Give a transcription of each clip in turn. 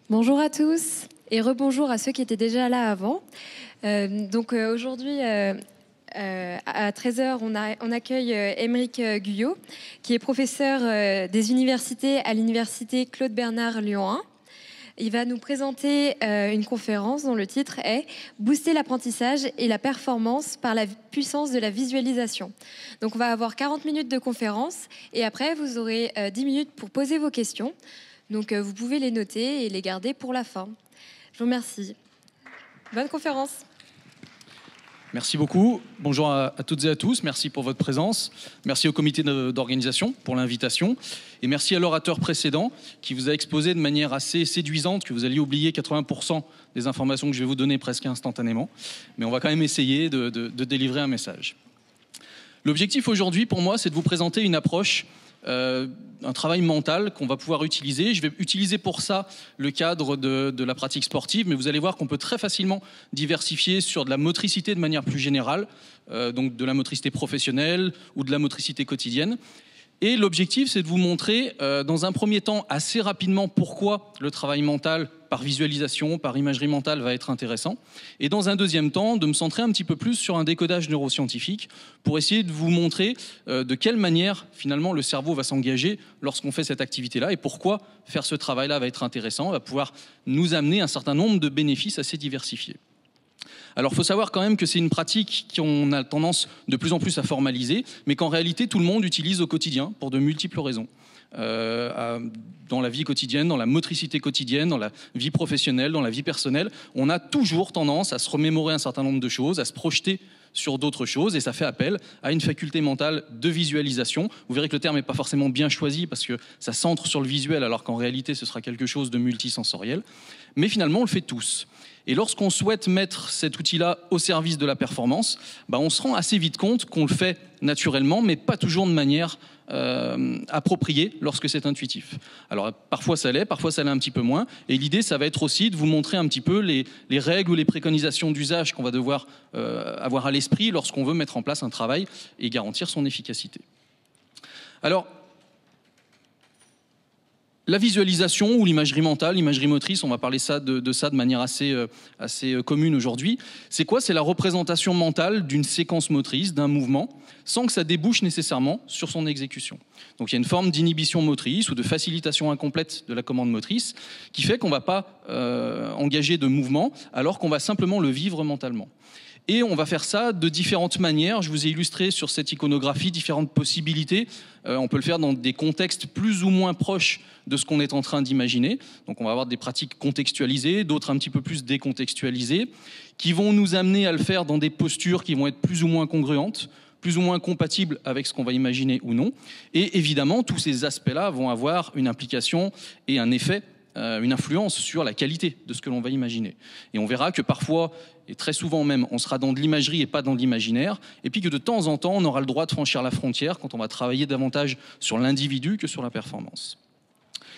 Bonjour à tous et rebonjour à ceux qui étaient déjà là avant. Aujourd'hui, à 13 heures, on accueille Aymeric Guyot, qui est professeur des universités à l'université Claude Bernard Lyon 1. Il va nous présenter une conférence dont le titre est « Booster l'apprentissage et la performance par la puissance de la visualisation ». Donc on va avoir 40 minutes de conférence et après vous aurez 10 minutes pour poser vos questions. Donc vous pouvez les noter et les garder pour la fin. Je vous remercie. Bonne conférence. Merci beaucoup. Bonjour à toutes et à tous. Merci pour votre présence. Merci au comité d'organisation pour l'invitation. Et merci à l'orateur précédent qui vous a exposé de manière assez séduisante que vous alliez oublier 80% des informations que je vais vous donner presque instantanément. Mais on va quand même essayer de délivrer un message. L'objectif aujourd'hui pour moi, c'est de vous présenter une approche un travail mental qu'on va pouvoir utiliser. Je vais utiliser pour ça le cadre de la pratique sportive, mais vous allez voir qu'on peut très facilement diversifier sur de la motricité de manière plus générale, donc de la motricité professionnelle ou de la motricité quotidienne. Et l'objectif, c'est de vous montrer, dans un premier temps, assez rapidement, pourquoi le travail mental, par visualisation, par imagerie mentale, va être intéressant. Et dans un deuxième temps, de me centrer un petit peu plus sur un décodage neuroscientifique pour essayer de vous montrer de quelle manière, finalement, le cerveau va s'engager lorsqu'on fait cette activité-là et pourquoi faire ce travail-là va être intéressant, va pouvoir nous amener un certain nombre de bénéfices assez diversifiés. Alors, il faut savoir quand même que c'est une pratique qu'on a tendance de plus en plus à formaliser, mais qu'en réalité, tout le monde utilise au quotidien pour de multiples raisons. Dans la vie quotidienne, dans la motricité quotidienne, dans la vie professionnelle, dans la vie personnelle, on a toujours tendance à se remémorer un certain nombre de choses, à se projeter sur d'autres choses, et ça fait appel à une faculté mentale de visualisation. Vous verrez que le terme n'est pas forcément bien choisi parce que ça centre sur le visuel, alors qu'en réalité, ce sera quelque chose de multisensoriel. Mais finalement, on le fait tous. Et lorsqu'on souhaite mettre cet outil-là au service de la performance, on se rend assez vite compte qu'on le fait naturellement, mais pas toujours de manière appropriée lorsque c'est intuitif. Alors parfois ça l'est un petit peu moins. Et l'idée, ça va être aussi de vous montrer un petit peu les règles ou les préconisations d'usage qu'on va devoir avoir à l'esprit lorsqu'on veut mettre en place un travail et garantir son efficacité. Alors, la visualisation ou l'imagerie mentale, l'imagerie motrice, on va parler de ça de manière assez commune aujourd'hui. C'est quoi? C'est la représentation mentale d'une séquence motrice, d'un mouvement, sans que ça débouche nécessairement sur son exécution. Donc il y a une forme d'inhibition motrice ou de facilitation incomplète de la commande motrice qui fait qu'on ne va pas engager de mouvement alors qu'on va simplement le vivre mentalement. Et on va faire ça de différentes manières. Je vous ai illustré sur cette iconographie différentes possibilités. On peut le faire dans des contextes plus ou moins proches de ce qu'on est en train d'imaginer. Donc on va avoir des pratiques contextualisées, d'autres un petit peu plus décontextualisées, qui vont nous amener à le faire dans des postures qui vont être plus ou moins congruentes, plus ou moins compatibles avec ce qu'on va imaginer ou non. Et évidemment, tous ces aspects-là vont avoir une implication et un effet, une influence sur la qualité de ce que l'on va imaginer. Et on verra que parfois, et très souvent même, on sera dans de l'imagerie et pas dans de l'imaginaire, et puis que de temps en temps, on aura le droit de franchir la frontière quand on va travailler davantage sur l'individu que sur la performance.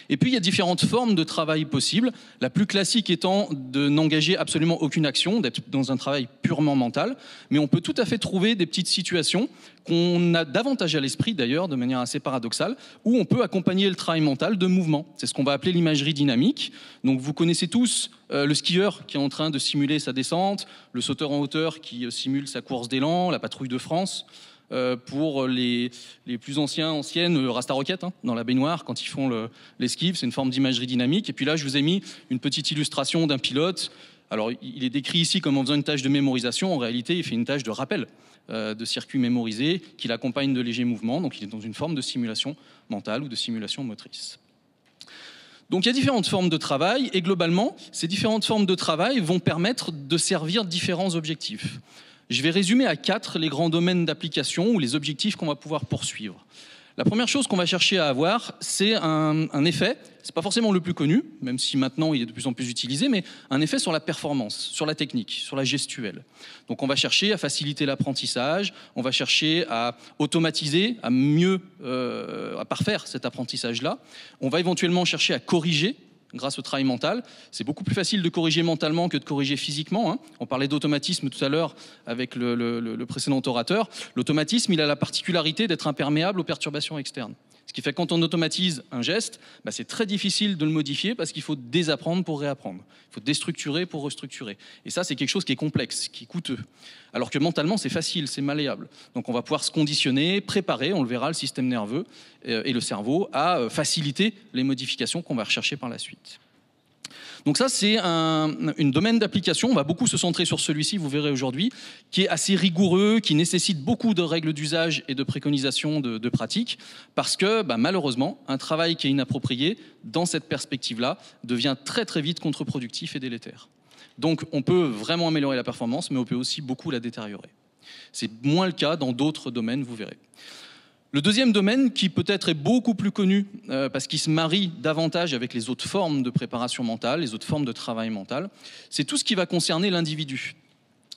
Et puis, il y a différentes formes de travail possibles, la plus classique étant de n'engager absolument aucune action, d'être dans un travail purement mental, mais on peut tout à fait trouver des petites situations qu'on a davantage à l'esprit d'ailleurs, de manière assez paradoxale, où on peut accompagner le travail mental de mouvement. C'est ce qu'on va appeler l'imagerie dynamique. Donc vous connaissez tous le skieur qui est en train de simuler sa descente, le sauteur en hauteur qui simule sa course d'élan, la patrouille de France. Pour les plus anciennes, Rasta Rocket, dans la baignoire, quand ils font l'esquive, c'est une forme d'imagerie dynamique. Et puis là, je vous ai mis une petite illustration d'un pilote. Alors, il est décrit ici comme en faisant une tâche de mémorisation. En réalité, il fait une tâche de rappel de circuits mémorisés qui l'accompagne de légers mouvements. Donc, il est dans une forme de simulation mentale ou de simulation motrice. Donc, il y a différentes formes de travail. Et globalement, ces différentes formes de travail vont permettre de servir différents objectifs. Je vais résumer à 4 les grands domaines d'application ou les objectifs qu'on va pouvoir poursuivre. La première chose qu'on va chercher à avoir, c'est un effet, c'est pas forcément le plus connu, même si maintenant il est de plus en plus utilisé, mais un effet sur la performance, sur la technique, sur la gestuelle. Donc on va chercher à faciliter l'apprentissage, on va chercher à automatiser, à mieux, à parfaire cet apprentissage-là. On va éventuellement chercher à corriger grâce au travail mental. C'est beaucoup plus facile de corriger mentalement que de corriger physiquement. On parlait d'automatisme tout à l'heure avec le précédent orateur. L'automatisme, il a la particularité d'être imperméable aux perturbations externes. Ce qui fait que quand on automatise un geste, c'est très difficile de le modifier parce qu'il faut désapprendre pour réapprendre. Il faut déstructurer pour restructurer. Et ça, c'est quelque chose qui est complexe, qui est coûteux. Alors que mentalement, c'est facile, c'est malléable. Donc on va pouvoir se conditionner, préparer, on le verra, le système nerveux et le cerveau à faciliter les modifications qu'on va rechercher par la suite. Donc ça, c'est un domaine d'application. On va beaucoup se centrer sur celui-ci, vous verrez aujourd'hui, qui est assez rigoureux, qui nécessite beaucoup de règles d'usage et de préconisations de pratique, parce que malheureusement, un travail qui est inapproprié, dans cette perspective-là, devient très très vite contre-productif et délétère. Donc on peut vraiment améliorer la performance, mais on peut aussi beaucoup la détériorer. C'est moins le cas dans d'autres domaines, vous verrez. Le deuxième domaine, qui peut-être est beaucoup plus connu parce qu'il se marie davantage avec les autres formes de préparation mentale, les autres formes de travail mental, c'est tout ce qui va concerner l'individu.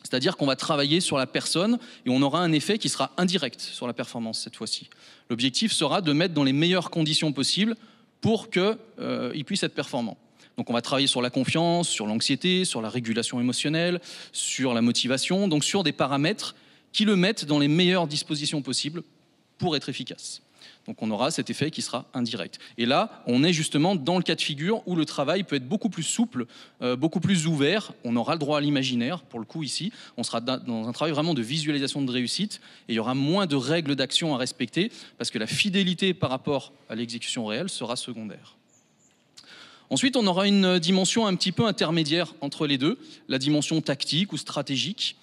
C'est-à-dire qu'on va travailler sur la personne et on aura un effet qui sera indirect sur la performance cette fois-ci. L'objectif sera de mettre dans les meilleures conditions possibles pour qu'il puisse être performant. Donc on va travailler sur la confiance, sur l'anxiété, sur la régulation émotionnelle, sur la motivation, donc sur des paramètres qui le mettent dans les meilleures dispositions possibles pour être efficace. Donc on aura cet effet qui sera indirect. Et là, on est justement dans le cas de figure où le travail peut être beaucoup plus souple, beaucoup plus ouvert. On aura le droit à l'imaginaire, pour le coup ici. On sera dans un travail vraiment de visualisation de réussite et il y aura moins de règles d'action à respecter parce que la fidélité par rapport à l'exécution réelle sera secondaire. Ensuite, on aura une dimension un petit peu intermédiaire entre les deux, la dimension tactique ou stratégique,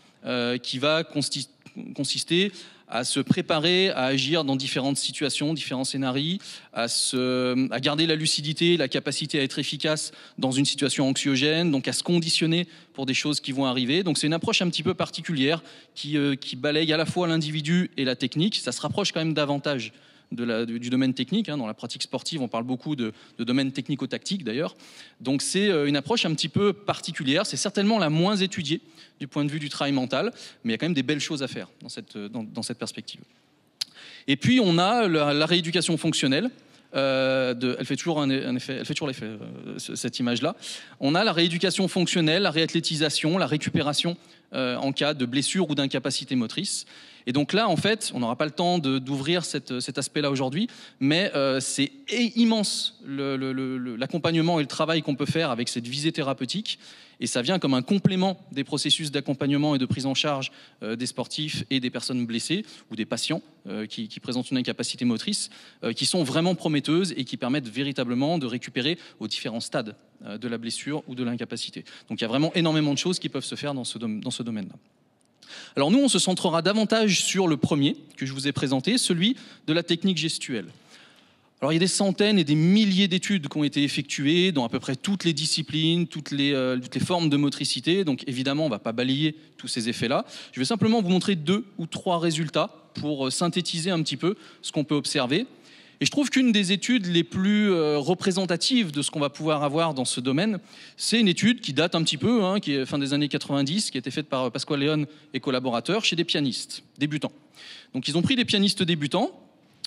qui va consister à se préparer, à agir dans différentes situations, différents scénarios, à garder la lucidité, la capacité à être efficace dans une situation anxiogène, donc à se conditionner pour des choses qui vont arriver. Donc c'est une approche un petit peu particulière qui balaye à la fois l'individu et la technique. Ça se rapproche quand même davantage du domaine technique. Dans la pratique sportive, on parle beaucoup de domaine technico-tactique d'ailleurs. Donc c'est une approche un petit peu particulière. C'est certainement la moins étudiée du point de vue du travail mental, mais il y a quand même des belles choses à faire dans cette perspective. Et puis on a la rééducation fonctionnelle. Elle fait toujours l'effet, cette image-là. On a la rééducation fonctionnelle, la réathlétisation, la récupération en cas de blessure ou d'incapacité motrice. Et donc là, en fait, on n'aura pas le temps d'ouvrir cet aspect-là aujourd'hui, mais c'est immense l'accompagnement et le travail qu'on peut faire avec cette visée thérapeutique. Et ça vient comme un complément des processus d'accompagnement et de prise en charge des sportifs et des personnes blessées ou des patients qui présentent une incapacité motrice, qui sont vraiment prometteuses et qui permettent véritablement de récupérer aux différents stades de la blessure ou de l'incapacité. Donc il y a vraiment énormément de choses qui peuvent se faire dans ce domaine-là. Alors nous, on se centrera davantage sur le premier que je vous ai présenté, celui de la technique gestuelle. Alors il y a des centaines et des milliers d'études qui ont été effectuées dans à peu près toutes les disciplines, toutes les formes de motricité. Donc évidemment, on ne va pas balayer tous ces effets-là. Je vais simplement vous montrer 2 ou 3 résultats pour synthétiser un petit peu ce qu'on peut observer. Et je trouve qu'une des études les plus représentatives de ce qu'on va pouvoir avoir dans ce domaine, c'est une étude qui date un petit peu, qui est fin des années 90, qui a été faite par Pasquale Leone et collaborateurs chez des pianistes débutants. Donc ils ont pris des pianistes débutants,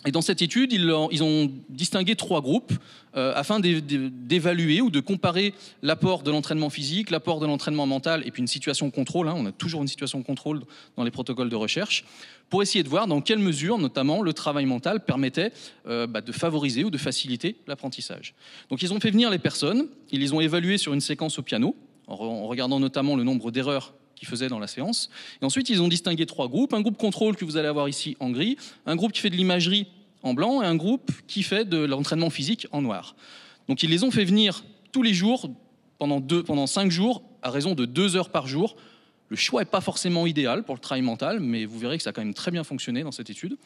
et dans cette étude, ils ont distingué 3 groupes afin d'évaluer ou de comparer l'apport de l'entraînement physique, l'apport de l'entraînement mental et puis une situation contrôle. On a toujours une situation contrôle dans les protocoles de recherche pour essayer de voir dans quelle mesure, notamment, le travail mental permettait de favoriser ou de faciliter l'apprentissage. Donc ils ont fait venir les personnes, ils les ont évaluées sur une séquence au piano, en regardant notamment le nombre d'erreurs qu'ils faisaient dans la séance. Et ensuite, ils ont distingué 3 groupes. Un groupe contrôle que vous allez avoir ici en gris, un groupe qui fait de l'imagerie en blanc et un groupe qui fait de l'entraînement physique en noir. Donc ils les ont fait venir tous les jours, pendant 5 jours, à raison de 2 heures par jour. Le choix n'est pas forcément idéal pour le travail mental, mais vous verrez que ça a quand même très bien fonctionné dans cette étude.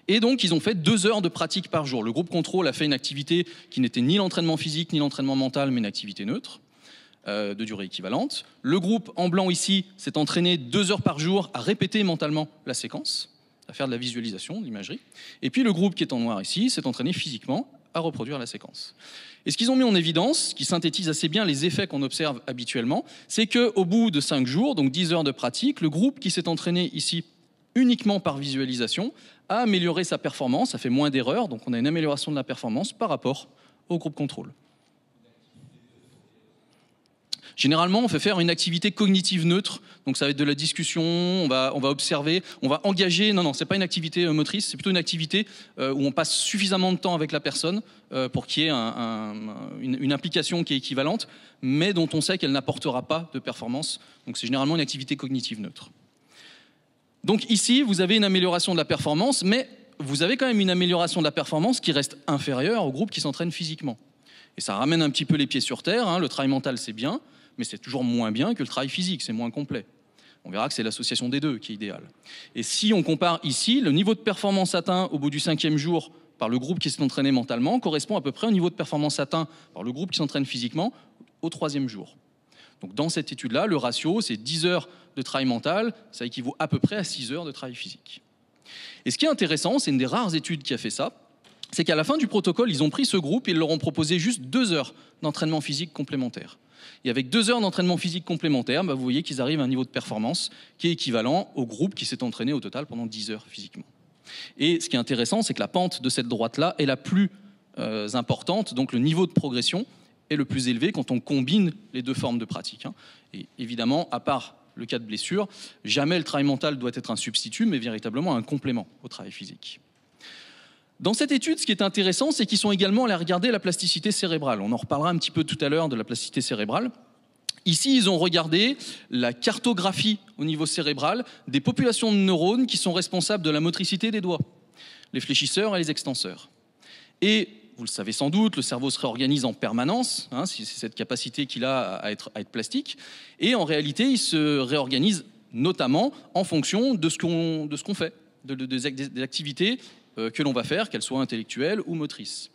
Et donc, ils ont fait 2 heures de pratique par jour. Le groupe contrôle a fait une activité qui n'était ni l'entraînement physique ni l'entraînement mental, mais une activité neutre. De durée équivalente. Le groupe en blanc ici s'est entraîné 2 heures par jour à répéter mentalement la séquence, à faire de la visualisation, de l'imagerie. Et puis le groupe qui est en noir ici s'est entraîné physiquement à reproduire la séquence. Et ce qu'ils ont mis en évidence, qui synthétise assez bien les effets qu'on observe habituellement, c'est qu'au bout de 5 jours, donc 10 heures de pratique, le groupe qui s'est entraîné ici uniquement par visualisation a amélioré sa performance, a fait moins d'erreurs, donc on a une amélioration de la performance par rapport au groupe contrôle. Généralement, on fait faire une activité cognitive neutre, donc ça va être de la discussion, on va observer, on va engager. Non, c'est pas une activité motrice, c'est plutôt une activité où on passe suffisamment de temps avec la personne pour qu'il y ait une implication qui est équivalente, mais dont on sait qu'elle n'apportera pas de performance. Donc c'est généralement une activité cognitive neutre. Donc ici, vous avez une amélioration de la performance, mais vous avez quand même une amélioration de la performance qui reste inférieure au groupe qui s'entraîne physiquement. Et ça ramène un petit peu les pieds sur terre, hein. Le travail mental, c'est bien, mais c'est toujours moins bien que le travail physique, c'est moins complet. On verra que c'est l'association des deux qui est idéale. Et si on compare ici, le niveau de performance atteint au bout du 5e jour par le groupe qui s'est entraîné mentalement correspond à peu près au niveau de performance atteint par le groupe qui s'entraîne physiquement au 3e jour. Donc dans cette étude-là, le ratio, c'est 10 heures de travail mental, ça équivaut à peu près à 6 heures de travail physique. Et ce qui est intéressant, c'est une des rares études qui a fait ça, c'est qu'à la fin du protocole, ils ont pris ce groupe et ils leur ont proposé juste 2 heures d'entraînement physique complémentaire. Et avec 2 heures d'entraînement physique complémentaire, vous voyez qu'ils arrivent à un niveau de performance qui est équivalent au groupe qui s'est entraîné au total pendant 10 heures physiquement. Et ce qui est intéressant, c'est que la pente de cette droite-là est la plus importante, donc le niveau de progression est le plus élevé quand on combine les deux formes de pratique. Et évidemment, à part le cas de blessure, jamais le travail mental doit être un substitut, mais véritablement un complément au travail physique. Dans cette étude, ce qui est intéressant, c'est qu'ils sont également allés regarder la plasticité cérébrale. On en reparlera un petit peu tout à l'heure de la plasticité cérébrale. Ici, ils ont regardé la cartographie au niveau cérébral des populations de neurones qui sont responsables de la motricité des doigts, les fléchisseurs et les extenseurs. Et vous le savez sans doute, le cerveau se réorganise en permanence, c'est cette capacité qu'il a à être plastique. Et en réalité, il se réorganise notamment en fonction de ce qu'on fait, des activités que l'on va faire, qu'elles soient intellectuelles ou motrices.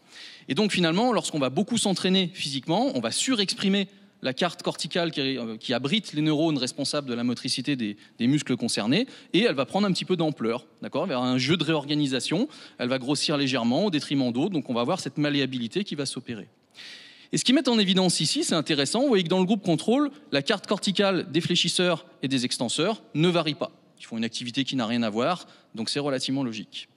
Et donc finalement, lorsqu'on va beaucoup s'entraîner physiquement, on va surexprimer la carte corticale qui abrite les neurones responsables de la motricité des muscles concernés, et elle va prendre un petit peu d'ampleur, d'accord, vers un jeu de réorganisation. Elle va grossir légèrement au détriment d'autres, donc on va avoir cette malléabilité qui va s'opérer. Et ce qu'ils mettent en évidence ici, c'est intéressant, vous voyez que dans le groupe contrôle, la carte corticale des fléchisseurs et des extenseurs ne varie pas. Ils font une activité qui n'a rien à voir, donc c'est relativement logique.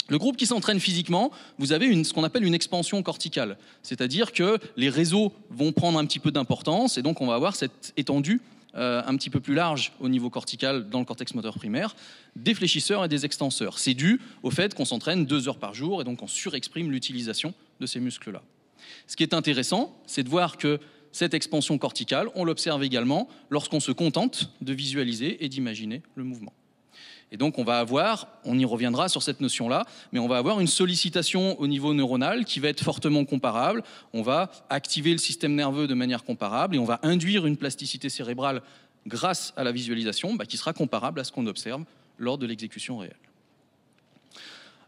Le groupe qui s'entraîne physiquement, vous avez ce qu'on appelle une expansion corticale, c'est-à-dire que les réseaux vont prendre un petit peu d'importance et donc on va avoir cette étendue un petit peu plus large au niveau cortical dans le cortex moteur primaire, des fléchisseurs et des extenseurs. C'est dû au fait qu'on s'entraîne 2 heures par jour et donc on surexprime l'utilisation de ces muscles-là. Ce qui est intéressant, c'est de voir que cette expansion corticale, on l'observe également lorsqu'on se contente de visualiser et d'imaginer le mouvement. Et donc on va avoir, on y reviendra sur cette notion-là, mais on va avoir une sollicitation au niveau neuronal qui va être fortement comparable. On va activer le système nerveux de manière comparable et on va induire une plasticité cérébrale grâce à la visualisation qui sera comparable à ce qu'on observe lors de l'exécution réelle.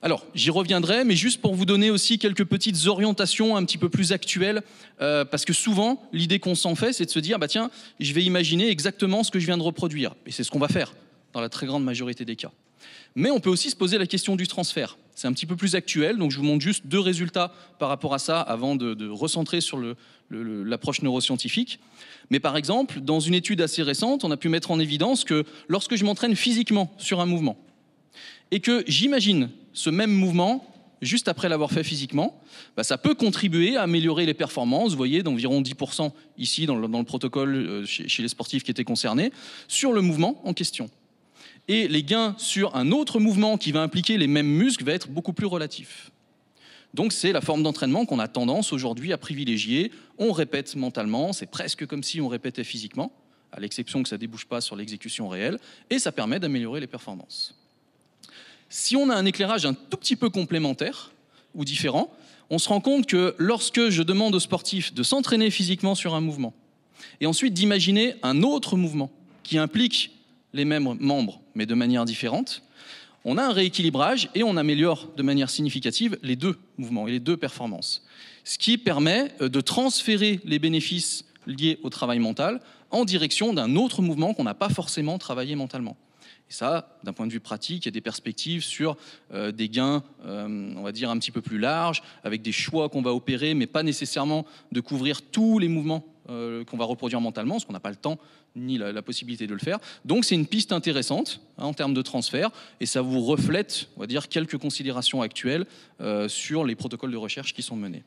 Alors, j'y reviendrai, mais juste pour vous donner aussi quelques petites orientations un petit peu plus actuelles, parce que souvent, l'idée qu'on s'en fait, c'est de se dire, tiens, je vais imaginer exactement ce que je viens de reproduire. Et c'est ce qu'on va faire dans la très grande majorité des cas. Mais on peut aussi se poser la question du transfert. C'est un petit peu plus actuel, donc je vous montre juste 2 résultats par rapport à ça avant de recentrer sur l'approche neuroscientifique. Mais par exemple, dans une étude assez récente, on a pu mettre en évidence que lorsque je m'entraîne physiquement sur un mouvement et que j'imagine ce même mouvement juste après l'avoir fait physiquement, ça peut contribuer à améliorer les performances, vous voyez, d'environ 10% ici dans le protocole chez les sportifs qui étaient concernés, sur le mouvement en question. Et les gains sur un autre mouvement qui va impliquer les mêmes muscles va être beaucoup plus relatif. Donc c'est la forme d'entraînement qu'on a tendance aujourd'hui à privilégier. On répète mentalement, c'est presque comme si on répétait physiquement, à l'exception que ça ne débouche pas sur l'exécution réelle, et ça permet d'améliorer les performances. Si on a un éclairage un tout petit peu complémentaire ou différent, on se rend compte que lorsque je demande aux sportifs de s'entraîner physiquement sur un mouvement, et ensuite d'imaginer un autre mouvement qui implique les mêmes membres, mais de manière différente, on a un rééquilibrage et on améliore de manière significative les 2 mouvements et les 2 performances. Ce qui permet de transférer les bénéfices liés au travail mental en direction d'un autre mouvement qu'on n'a pas forcément travaillé mentalement. Et ça, d'un point de vue pratique, il y a des perspectives sur des gains, on va dire, un petit peu plus larges, avec des choix qu'on va opérer, mais pas nécessairement de couvrir tous les mouvements qu'on va reproduire mentalement, parce qu'on n'a pas le temps ni la possibilité de le faire. Donc c'est une piste intéressante en termes de transfert, et ça vous reflète, on va dire, quelques considérations actuelles sur les protocoles de recherche qui sont menés.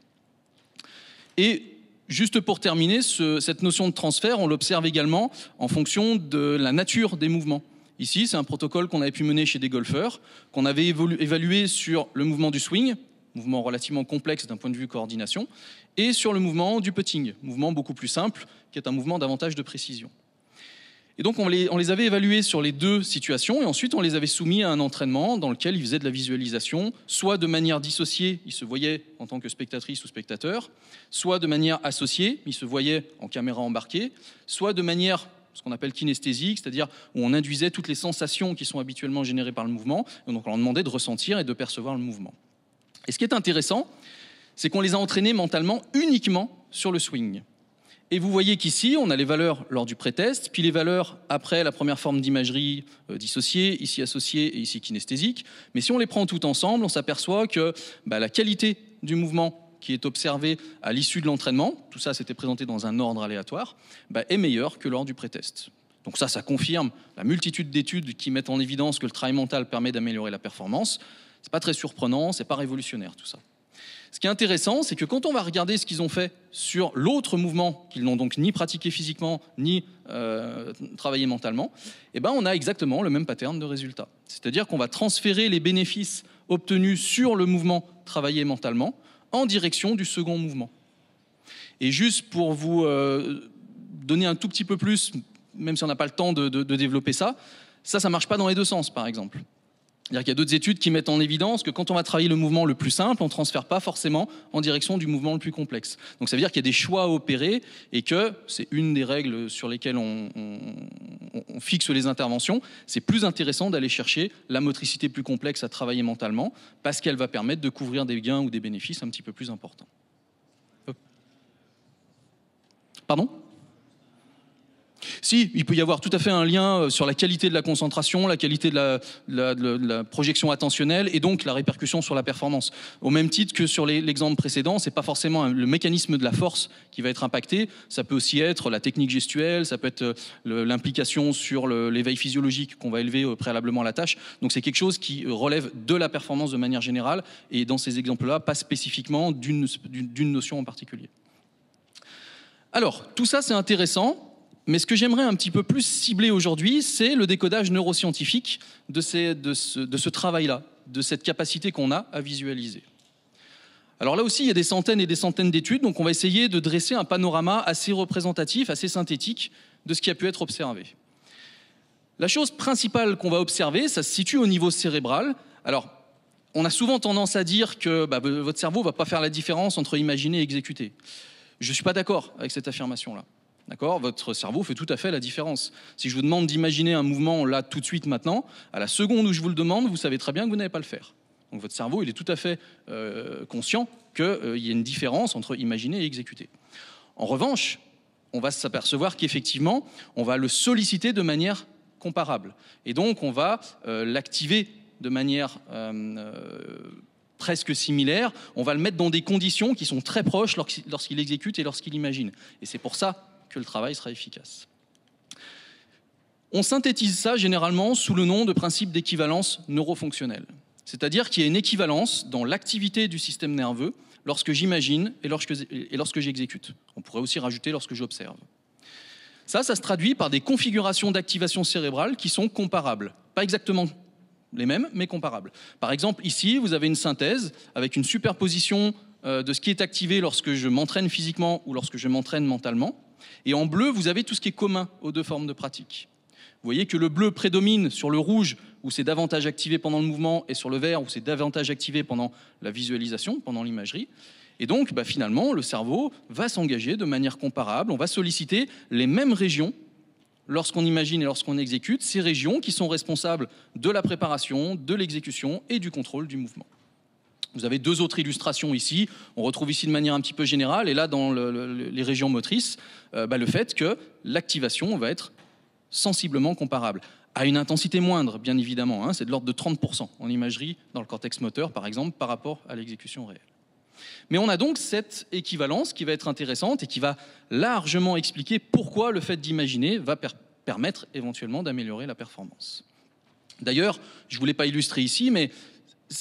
Et juste pour terminer, cette notion de transfert, on l'observe également en fonction de la nature des mouvements. Ici, c'est un protocole qu'on avait pu mener chez des golfeurs, qu'on avait évalué sur le mouvement du swing, mouvement relativement complexe d'un point de vue coordination, et sur le mouvement du putting, mouvement beaucoup plus simple, qui est un mouvement davantage de précision. Et donc on les avait évalués sur les deux situations, et ensuite on les avait soumis à un entraînement dans lequel ils faisaient de la visualisation, soit de manière dissociée, ils se voyaient en tant que spectatrice ou spectateur, soit de manière associée, ils se voyaient en caméra embarquée, soit de manière ce qu'on appelle kinesthésique, c'est-à-dire où on induisait toutes les sensations qui sont habituellement générées par le mouvement, et donc on leur demandait de ressentir et de percevoir le mouvement. Et ce qui est intéressant, c'est qu'on les a entraînés mentalement uniquement sur le swing. Et vous voyez qu'ici, on a les valeurs lors du pré-test, puis les valeurs après la première forme d'imagerie dissociée, ici associée et ici kinesthésique. Mais si on les prend tout ensemble, on s'aperçoit que la qualité du mouvement qui est observé à l'issue de l'entraînement, tout ça c'était présenté dans un ordre aléatoire, est meilleure que lors du pré-test. Donc ça confirme la multitude d'études qui mettent en évidence que le travail mental permet d'améliorer la performance. C'est pas très surprenant, c'est pas révolutionnaire tout ça. Ce qui est intéressant, c'est que quand on va regarder ce qu'ils ont fait sur l'autre mouvement, qu'ils n'ont donc ni pratiqué physiquement, ni travaillé mentalement, on a exactement le même pattern de résultats. C'est-à-dire qu'on va transférer les bénéfices obtenus sur le mouvement travaillé mentalement en direction du second mouvement. Et juste pour vous donner un tout petit peu plus, même si on n'a pas le temps de développer ça ne marche pas dans les deux sens, par exemple. C'est-à-dire qu'il y a d'autres études qui mettent en évidence que quand on va travailler le mouvement le plus simple, on ne transfère pas forcément en direction du mouvement le plus complexe. Donc ça veut dire qu'il y a des choix à opérer et que c'est une des règles sur lesquelles on fixe les interventions. C'est plus intéressant d'aller chercher la motricité plus complexe à travailler mentalement parce qu'elle va permettre de couvrir des gains ou des bénéfices un petit peu plus importants. Pardon ? Si, il peut y avoir tout à fait un lien sur la qualité de la concentration, la qualité de la projection attentionnelle et donc la répercussion sur la performance. Au même titre que sur l'exemple précédent, c'est pas forcément le mécanisme de la force qui va être impacté, ça peut aussi être la technique gestuelle, ça peut être l'implication sur l'éveil physiologique qu'on va élever préalablement à la tâche. Donc c'est quelque chose qui relève de la performance de manière générale et dans ces exemples-là, pas spécifiquement d'une notion en particulier. Alors, tout ça c'est intéressant. Mais ce que j'aimerais un petit peu plus cibler aujourd'hui, c'est le décodage neuroscientifique de ce travail-là, de cette capacité qu'on a à visualiser. Alors là aussi, il y a des centaines et des centaines d'études, donc on va essayer de dresser un panorama assez représentatif, assez synthétique de ce qui a pu être observé. La chose principale qu'on va observer, ça se situe au niveau cérébral. Alors, on a souvent tendance à dire que votre cerveau ne va pas faire la différence entre imaginer et exécuter. Je ne suis pas d'accord avec cette affirmation-là. D'accord ? Votre cerveau fait tout à fait la différence. Si je vous demande d'imaginer un mouvement là tout de suite maintenant, à la seconde où je vous le demande, vous savez très bien que vous n'allez pas le faire. Donc votre cerveau, il est tout à fait conscient qu'il y a une différence entre imaginer et exécuter. En revanche, on va s'apercevoir qu'effectivement, on va le solliciter de manière comparable. Et donc, on va l'activer de manière presque similaire. On va le mettre dans des conditions qui sont très proches lorsqu'il exécute et lorsqu'il imagine. Et c'est pour ça que le travail sera efficace. On synthétise ça généralement sous le nom de principe d'équivalence neurofonctionnelle. C'est-à-dire qu'il y a une équivalence dans l'activité du système nerveux lorsque j'imagine et lorsque j'exécute. On pourrait aussi rajouter lorsque j'observe. Ça se traduit par des configurations d'activation cérébrale qui sont comparables. Pas exactement les mêmes, mais comparables. Par exemple, ici, vous avez une synthèse avec une superposition de ce qui est activé lorsque je m'entraîne physiquement ou lorsque je m'entraîne mentalement. Et en bleu, vous avez tout ce qui est commun aux deux formes de pratique. Vous voyez que le bleu prédomine sur le rouge, où c'est davantage activé pendant le mouvement, et sur le vert, où c'est davantage activé pendant la visualisation, pendant l'imagerie. Et donc, finalement, le cerveau va s'engager de manière comparable. On va solliciter les mêmes régions lorsqu'on imagine et lorsqu'on exécute, ces régions qui sont responsables de la préparation, de l'exécution et du contrôle du mouvement. Vous avez deux autres illustrations ici. On retrouve ici de manière un petit peu générale, et là, dans les régions motrices, le fait que l'activation va être sensiblement comparable. À une intensité moindre, bien évidemment. C'est de l'ordre de 30% en imagerie, dans le cortex moteur, par exemple, par rapport à l'exécution réelle. Mais on a donc cette équivalence qui va être intéressante et qui va largement expliquer pourquoi le fait d'imaginer va permettre éventuellement d'améliorer la performance. D'ailleurs, je ne vous l'ai pas illustré ici, mais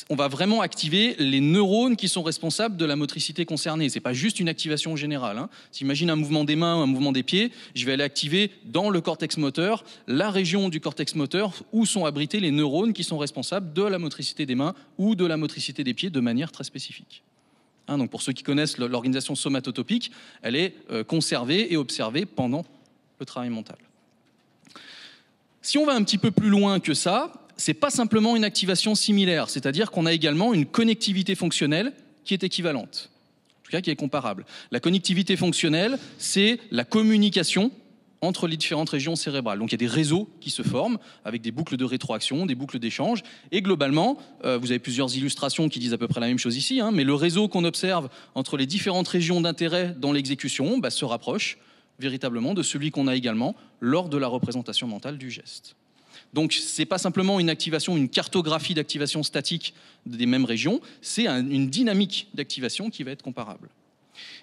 on va vraiment activer les neurones qui sont responsables de la motricité concernée. Ce n'est pas juste une activation générale. Hein. S'imagine un mouvement des mains ou un mouvement des pieds, je vais aller activer dans le cortex moteur la région du cortex moteur où sont abrités les neurones qui sont responsables de la motricité des mains ou de la motricité des pieds de manière très spécifique. Hein, donc pour ceux qui connaissent l'organisation somatotopique, elle est conservée et observée pendant le travail mental. Si on va un petit peu plus loin que ça, c'est pas simplement une activation similaire, c'est-à-dire qu'on a également une connectivité fonctionnelle qui est équivalente, en tout cas qui est comparable. La connectivité fonctionnelle, c'est la communication entre les différentes régions cérébrales. Donc il y a des réseaux qui se forment avec des boucles de rétroaction, des boucles d'échange, et globalement, vous avez plusieurs illustrations qui disent à peu près la même chose ici, hein, mais le réseau qu'on observe entre les différentes régions d'intérêt dans l'exécution se rapproche véritablement de celui qu'on a également lors de la représentation mentale du geste. Donc ce n'est pas simplement une activation, une cartographie d'activation statique des mêmes régions, c'est une dynamique d'activation qui va être comparable.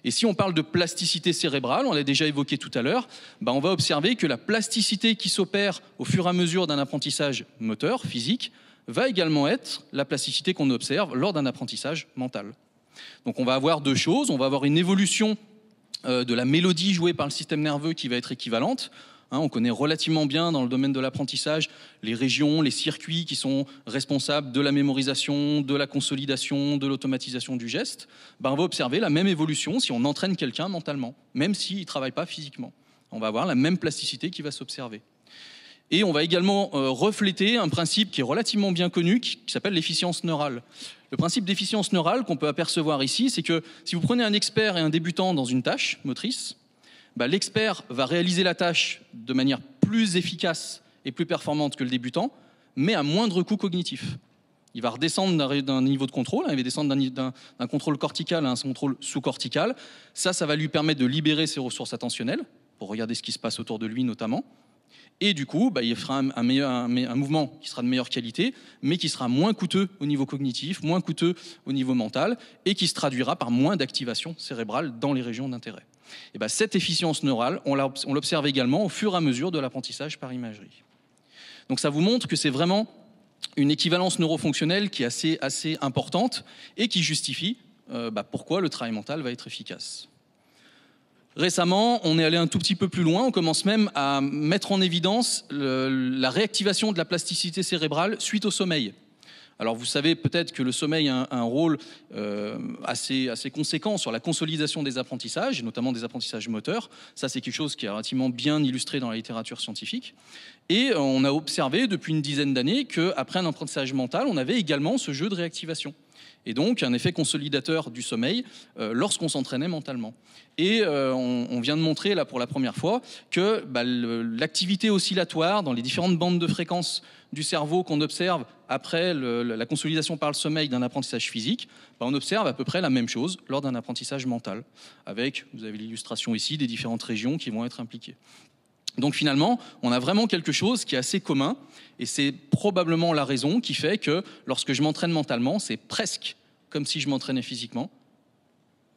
Et si on parle de plasticité cérébrale, on l'a déjà évoqué tout à l'heure, on va observer que la plasticité qui s'opère au fur et à mesure d'un apprentissage moteur, physique, va également être la plasticité qu'on observe lors d'un apprentissage mental. Donc on va avoir deux choses, on va avoir une évolution de la mélodie jouée par le système nerveux qui va être équivalente. Hein, on connaît relativement bien dans le domaine de l'apprentissage les régions, les circuits qui sont responsables de la mémorisation, de la consolidation, de l'automatisation du geste. On va observer la même évolution si on entraîne quelqu'un mentalement, même s'il ne travaille pas physiquement. On va avoir la même plasticité qui va s'observer. Et on va également refléter un principe qui est relativement bien connu, qui s'appelle l'efficience neurale. Le principe d'efficience neurale qu'on peut apercevoir ici, c'est que si vous prenez un expert et un débutant dans une tâche motrice, l'expert va réaliser la tâche de manière plus efficace et plus performante que le débutant, mais à moindre coût cognitif. Il va redescendre d'un niveau de contrôle, il va descendre d'un contrôle cortical à un contrôle sous-cortical. Ça va lui permettre de libérer ses ressources attentionnelles, pour regarder ce qui se passe autour de lui notamment. Et du coup, il fera un mouvement qui sera de meilleure qualité, mais qui sera moins coûteux au niveau cognitif, moins coûteux au niveau mental, et qui se traduira par moins d'activation cérébrale dans les régions d'intérêt. Et cette efficience neurale, on l'observe également au fur et à mesure de l'apprentissage par imagerie. Donc ça vous montre que c'est vraiment une équivalence neurofonctionnelle qui est assez importante et qui justifie pourquoi le travail mental va être efficace. Récemment, on est allé un tout petit peu plus loin, on commence même à mettre en évidence la réactivation de la plasticité cérébrale suite au sommeil. Alors vous savez peut-être que le sommeil a un rôle assez conséquent sur la consolidation des apprentissages, et notamment des apprentissages moteurs. Ça, c'est quelque chose qui est relativement bien illustré dans la littérature scientifique. Et on a observé depuis une dizaine d'années qu'après un apprentissage mental, on avait également ce jeu de réactivation. Et donc un effet consolidateur du sommeil lorsqu'on s'entraînait mentalement. Et on vient de montrer là pour la première fois que l'activité oscillatoire dans les différentes bandes de fréquences du cerveau qu'on observe après la consolidation par le sommeil d'un apprentissage physique, on observe à peu près la même chose lors d'un apprentissage mental, avec, vous avez l'illustration ici, des différentes régions qui vont être impliquées. Donc finalement, on a vraiment quelque chose qui est assez commun, et c'est probablement la raison qui fait que lorsque je m'entraîne mentalement, c'est presque comme si je m'entraînais physiquement,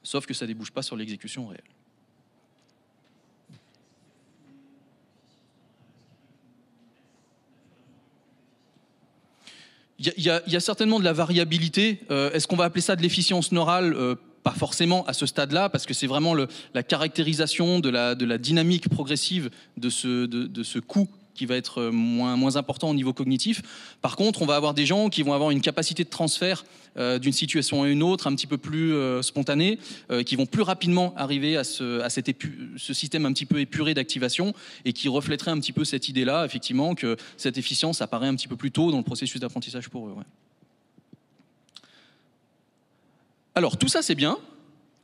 sauf que ça ne débouche pas sur l'exécution réelle. Il y a certainement de la variabilité. Est-ce qu'on va appeler ça de l'efficience neurale ? Pas forcément à ce stade-là, parce que c'est vraiment la caractérisation de la dynamique progressive de ce coût qui va être moins important au niveau cognitif. Par contre, on va avoir des gens qui vont avoir une capacité de transfert d'une situation à une autre un petit peu plus spontanée, qui vont plus rapidement arriver à ce système un petit peu épuré d'activation et qui reflèterait un petit peu cette idée-là, effectivement, que cette efficience apparaît un petit peu plus tôt dans le processus d'apprentissage pour eux. Ouais. Alors, tout ça, c'est bien,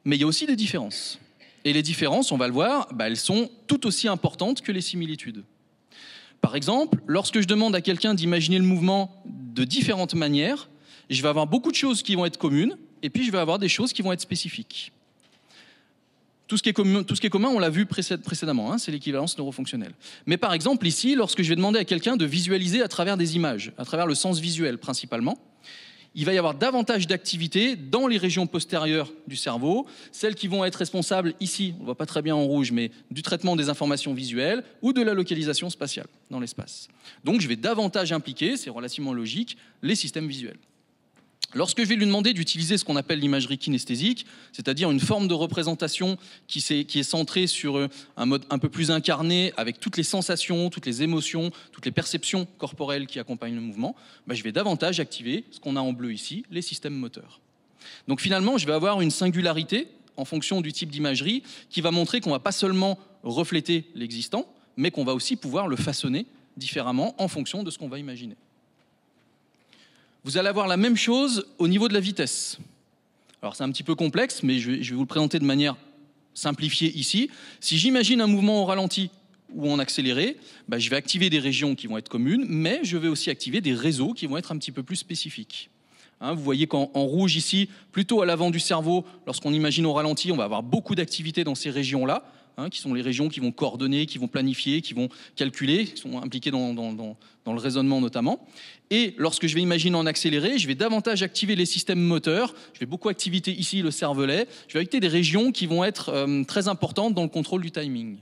mais il y a aussi des différences. Et les différences, on va le voir, elles sont tout aussi importantes que les similitudes. Par exemple, lorsque je demande à quelqu'un d'imaginer le mouvement de différentes manières, je vais avoir beaucoup de choses qui vont être communes, et puis je vais avoir des choses qui vont être spécifiques. Tout ce qui est commun, on l'a vu précédemment, c'est l'équivalence neurofonctionnelle. Mais par exemple, ici, lorsque je vais demander à quelqu'un de visualiser à travers des images, à travers le sens visuel principalement, il va y avoir davantage d'activités dans les régions postérieures du cerveau, celles qui vont être responsables ici, on ne voit pas très bien en rouge, mais du traitement des informations visuelles ou de la localisation spatiale dans l'espace. Donc je vais davantage impliquer, c'est relativement logique, les systèmes visuels. Lorsque je vais lui demander d'utiliser ce qu'on appelle l'imagerie kinesthésique, c'est-à-dire une forme de représentation qui est centrée sur un mode un peu plus incarné, avec toutes les sensations, toutes les émotions, toutes les perceptions corporelles qui accompagnent le mouvement, je vais davantage activer ce qu'on a en bleu ici, les systèmes moteurs. Donc finalement, je vais avoir une singularité en fonction du type d'imagerie qui va montrer qu'on ne va pas seulement refléter l'existant, mais qu'on va aussi pouvoir le façonner différemment en fonction de ce qu'on va imaginer. Vous allez avoir la même chose au niveau de la vitesse. Alors c'est un petit peu complexe, mais je vais vous le présenter de manière simplifiée ici. Si j'imagine un mouvement au ralenti ou en accéléré, je vais activer des régions qui vont être communes, mais je vais aussi activer des réseaux qui vont être un petit peu plus spécifiques. Vous voyez qu'en rouge ici, plutôt à l'avant du cerveau, lorsqu'on imagine au ralenti, on va avoir beaucoup d'activité dans ces régions-là, qui sont les régions qui vont coordonner, qui vont planifier, qui vont calculer, qui sont impliquées dans le raisonnement notamment. Et lorsque je vais imaginer en accéléré, je vais davantage activer les systèmes moteurs, je vais beaucoup activer ici le cervelet, je vais activer des régions qui vont être très importantes dans le contrôle du timing.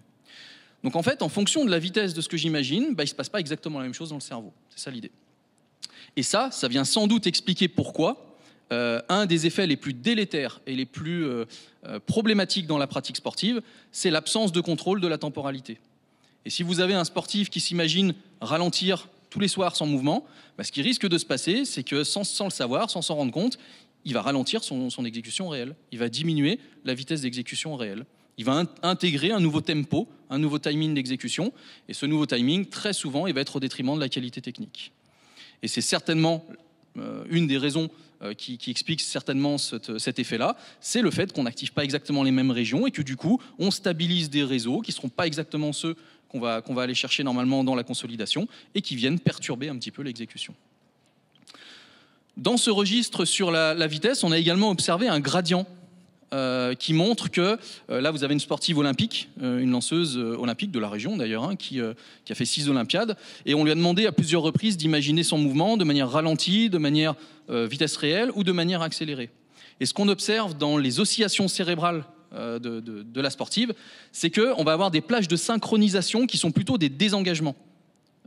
Donc en fait, en fonction de la vitesse de ce que j'imagine, il ne se passe pas exactement la même chose dans le cerveau. C'est ça l'idée. Et ça vient sans doute expliquer pourquoi un des effets les plus délétères et les plus problématiques dans la pratique sportive, c'est l'absence de contrôle de la temporalité. Et si vous avez un sportif qui s'imagine ralentir tous les soirs son mouvement, ce qui risque de se passer, c'est que sans le savoir, sans s'en rendre compte, il va ralentir son exécution réelle. Il va diminuer la vitesse d'exécution réelle. Il va intégrer un nouveau tempo, un nouveau timing d'exécution. Et ce nouveau timing, très souvent, il va être au détriment de la qualité technique. Et c'est certainement une des raisons qui explique certainement cet effet-là, c'est le fait qu'on n'active pas exactement les mêmes régions et que du coup, on stabilise des réseaux qui ne seront pas exactement ceux qu'on va aller chercher normalement dans la consolidation et qui viennent perturber un petit peu l'exécution. Dans ce registre sur la vitesse, on a également observé un gradient qui montre que, là vous avez une sportive olympique, une lanceuse olympique de la région d'ailleurs, qui a fait 6 Olympiades, et on lui a demandé à plusieurs reprises d'imaginer son mouvement de manière ralentie, de manière vitesse réelle ou de manière accélérée. Et ce qu'on observe dans les oscillations cérébrales de la sportive, c'est qu'on va avoir des plages de synchronisation qui sont plutôt des désengagements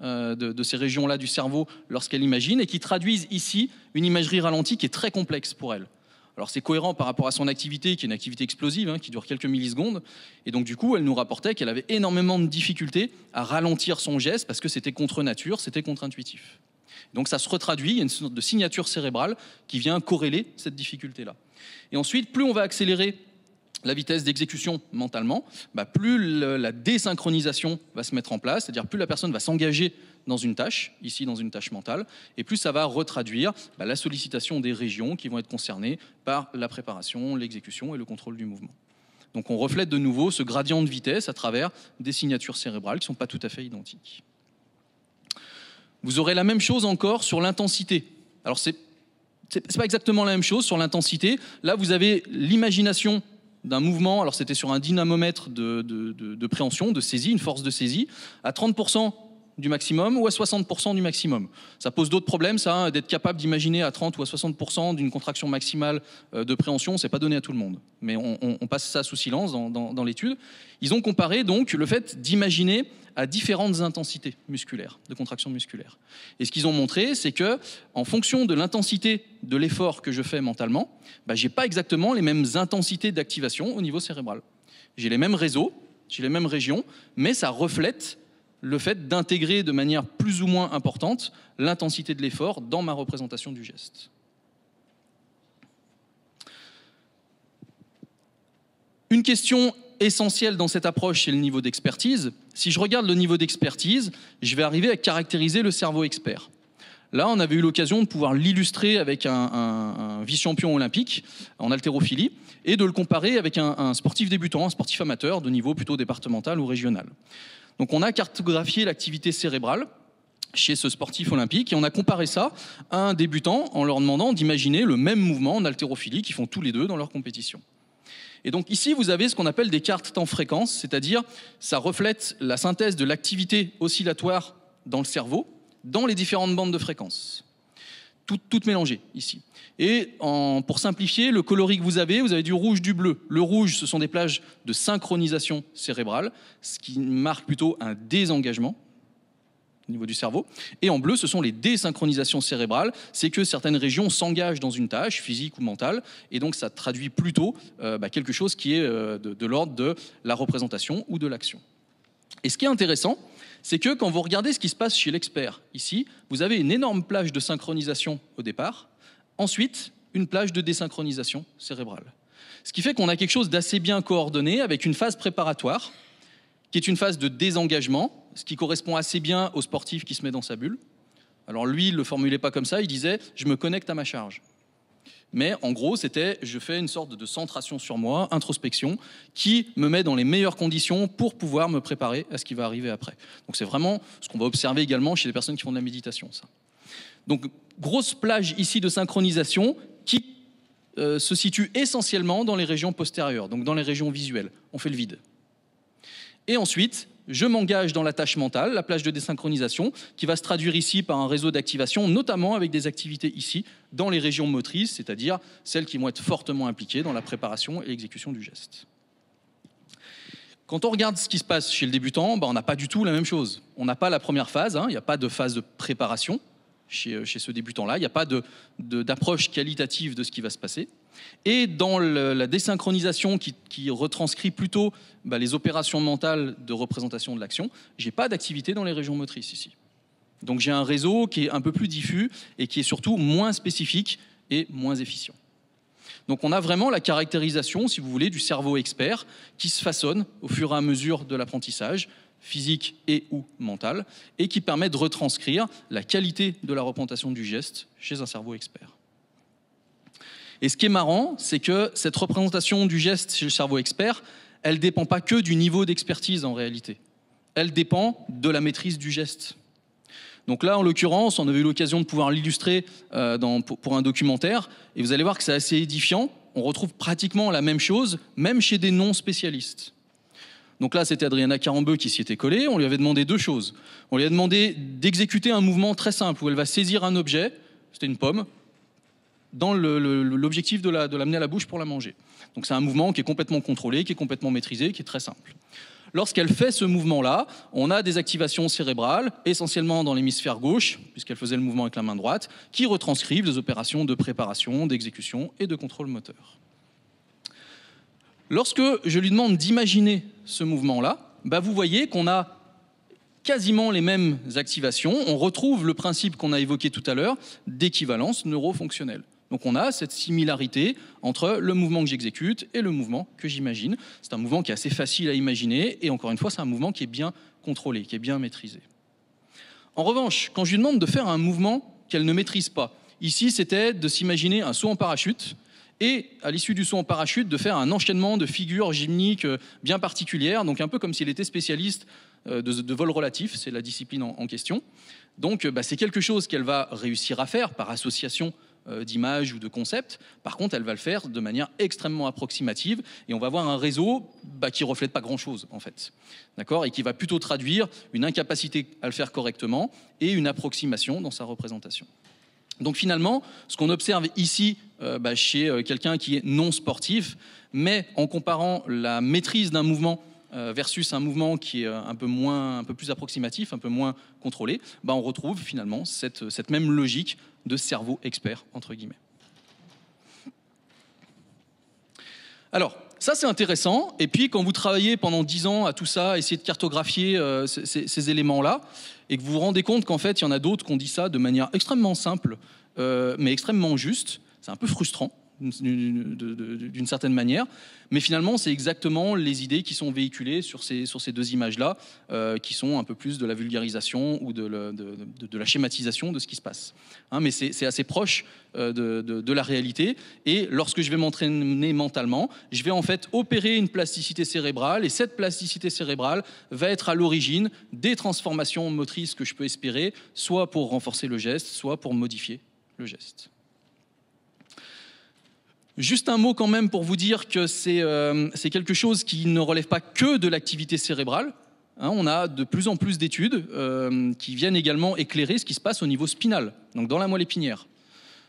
de ces régions-là du cerveau lorsqu'elle imagine, et qui traduisent ici une imagerie ralentie qui est très complexe pour elle. Alors c'est cohérent par rapport à son activité, qui est une activité explosive, qui dure quelques millisecondes. Et donc du coup, elle nous rapportait qu'elle avait énormément de difficultés à ralentir son geste parce que c'était contre nature, c'était contre-intuitif. Donc ça se retraduit, il y a une sorte de signature cérébrale qui vient corréler cette difficulté-là. Et ensuite, plus on va accélérer la vitesse d'exécution mentalement, plus la désynchronisation va se mettre en place, c'est-à-dire plus la personne va s'engager dans une tâche, ici dans une tâche mentale, et plus ça va retraduire la sollicitation des régions qui vont être concernées par la préparation, l'exécution et le contrôle du mouvement. Donc on reflète de nouveau ce gradient de vitesse à travers des signatures cérébrales qui ne sont pas tout à fait identiques. Vous aurez la même chose encore sur l'intensité. Alors c'est pas exactement la même chose sur l'intensité. Là vous avez l'imagination d'un mouvement, alors c'était sur un dynamomètre de préhension, de saisie, une force de saisie, à 30% du maximum ou à 60% du maximum. Ça pose d'autres problèmes, ça, d'être capable d'imaginer à 30 ou à 60% d'une contraction maximale de préhension, c'est pas donné à tout le monde. Mais on passe ça sous silence dans l'étude. Ils ont comparé donc le fait d'imaginer à différentes intensités musculaires, de contraction musculaire. Et ce qu'ils ont montré, c'est que en fonction de l'intensité de l'effort que je fais mentalement, j'ai pas exactement les mêmes intensités d'activation au niveau cérébral. J'ai les mêmes réseaux, j'ai les mêmes régions, mais ça reflète le fait d'intégrer de manière plus ou moins importante l'intensité de l'effort dans ma représentation du geste. Une question essentielle dans cette approche, c'est le niveau d'expertise. Si je regarde le niveau d'expertise, je vais arriver à caractériser le cerveau expert. Là, on avait eu l'occasion de pouvoir l'illustrer avec un vice-champion olympique en haltérophilie et de le comparer avec un sportif débutant, un sportif amateur de niveau plutôt départemental ou régional. Donc on a cartographié l'activité cérébrale chez ce sportif olympique et on a comparé ça à un débutant en leur demandant d'imaginer le même mouvement en haltérophilie qu'ils font tous les deux dans leur compétition. Et donc ici, vous avez ce qu'on appelle des cartes temps-fréquence, c'est-à-dire ça reflète la synthèse de l'activité oscillatoire dans le cerveau, dans les différentes bandes de fréquences. Toutes mélangées ici. Et pour simplifier, le coloris que vous avez du rouge, du bleu. Le rouge, ce sont des plages de synchronisation cérébrale, ce qui marque plutôt un désengagement au niveau du cerveau. Et en bleu, ce sont les désynchronisations cérébrales. C'est que certaines régions s'engagent dans une tâche physique ou mentale, et donc ça traduit plutôt quelque chose qui est de l'ordre de la représentation ou de l'action. Et ce qui est intéressant, c'est que quand vous regardez ce qui se passe chez l'expert, ici, vous avez une énorme plage de synchronisation au départ, ensuite une plage de désynchronisation cérébrale. Ce qui fait qu'on a quelque chose d'assez bien coordonné avec une phase préparatoire, qui est une phase de désengagement, ce qui correspond assez bien au sportif qui se met dans sa bulle. Alors lui, il ne le formulait pas comme ça, il disait « je me connecte à ma charge ». Mais en gros, c'était « je fais une sorte de centration sur moi, introspection, qui me met dans les meilleures conditions pour pouvoir me préparer à ce qui va arriver après ». Donc c'est vraiment ce qu'on va observer également chez les personnes qui font de la méditation, ça. Donc grosse plage ici de synchronisation qui se situe essentiellement dans les régions postérieures, donc dans les régions visuelles. On fait le vide. Et ensuite, je m'engage dans la tâche mentale, la plage de désynchronisation, qui va se traduire ici par un réseau d'activation, notamment avec des activités ici, dans les régions motrices, c'est-à-dire celles qui vont être fortement impliquées dans la préparation et l'exécution du geste. Quand on regarde ce qui se passe chez le débutant, on n'a pas du tout la même chose. On n'a pas la première phase, il n'y a pas de phase de préparation chez ce débutant-là, il n'y a pas d'approche qualitative de ce qui va se passer. Et dans la désynchronisation qui retranscrit plutôt les opérations mentales de représentation de l'action, je n'ai pas d'activité dans les régions motrices ici. Donc j'ai un réseau qui est un peu plus diffus et qui est surtout moins spécifique et moins efficient. Donc on a vraiment la caractérisation, si vous voulez, du cerveau expert qui se façonne au fur et à mesure de l'apprentissage, physique et ou mental, et qui permet de retranscrire la qualité de la représentation du geste chez un cerveau expert. Et ce qui est marrant, c'est que cette représentation du geste chez le cerveau expert, elle ne dépend pas que du niveau d'expertise en réalité. Elle dépend de la maîtrise du geste. Donc là, en l'occurrence, on avait eu l'occasion de pouvoir l'illustrer pour un documentaire, et vous allez voir que c'est assez édifiant. On retrouve pratiquement la même chose, même chez des non-spécialistes. Donc là, c'était Adriana Carambeu qui s'y était collée. On lui avait demandé deux choses. On lui a demandé d'exécuter un mouvement très simple où elle va saisir un objet, c'était une pomme, dans l'objectif de l'amener à la bouche pour la manger. Donc c'est un mouvement qui est complètement contrôlé, qui est complètement maîtrisé, qui est très simple. Lorsqu'elle fait ce mouvement-là, on a des activations cérébrales, essentiellement dans l'hémisphère gauche, puisqu'elle faisait le mouvement avec la main droite, qui retranscrivent des opérations de préparation, d'exécution et de contrôle moteur. Lorsque je lui demande d'imaginer ce mouvement-là, vous voyez qu'on a quasiment les mêmes activations. On retrouve le principe qu'on a évoqué tout à l'heure d'équivalence neurofonctionnelle. Donc on a cette similarité entre le mouvement que j'exécute et le mouvement que j'imagine. C'est un mouvement qui est assez facile à imaginer et encore une fois, c'est un mouvement qui est bien contrôlé, qui est bien maîtrisé. En revanche, quand je lui demande de faire un mouvement qu'elle ne maîtrise pas, ici c'était de s'imaginer un saut en parachute et à l'issue du saut en parachute de faire un enchaînement de figures gymniques bien particulières, donc un peu comme s'il était spécialiste de vol relatif, c'est la discipline en question. Donc c'est quelque chose qu'elle va réussir à faire par association d'images ou de concepts. Par contre, elle va le faire de manière extrêmement approximative et on va avoir un réseau qui ne reflète pas grand-chose en fait, d'accord, et qui va plutôt traduire une incapacité à le faire correctement et une approximation dans sa représentation. Donc finalement, ce qu'on observe ici chez quelqu'un qui est non sportif, mais en comparant la maîtrise d'un mouvement versus un mouvement qui est un peu plus approximatif, un peu moins contrôlé, on retrouve finalement cette même logique de cerveau expert, entre guillemets. Alors, ça c'est intéressant, et puis quand vous travaillez pendant 10 ans à tout ça, essayer de cartographier ces éléments-là, et que vous vous rendez compte qu'en fait il y en a d'autres qui ont dit ça de manière extrêmement simple, mais extrêmement juste, c'est un peu frustrant d'une certaine manière, mais finalement c'est exactement les idées qui sont véhiculées sur ces deux images-là, qui sont un peu plus de la vulgarisation ou de la schématisation de ce qui se passe. Mais c'est assez proche de la réalité, et lorsque je vais m'entraîner mentalement, je vais en fait opérer une plasticité cérébrale, et cette plasticité cérébrale va être à l'origine des transformations motrices que je peux espérer, soit pour renforcer le geste, soit pour modifier le geste. Juste un mot quand même pour vous dire que c'est quelque chose qui ne relève pas que de l'activité cérébrale. On a de plus en plus d'études qui viennent également éclairer ce qui se passe au niveau spinal, donc dans la moelle épinière.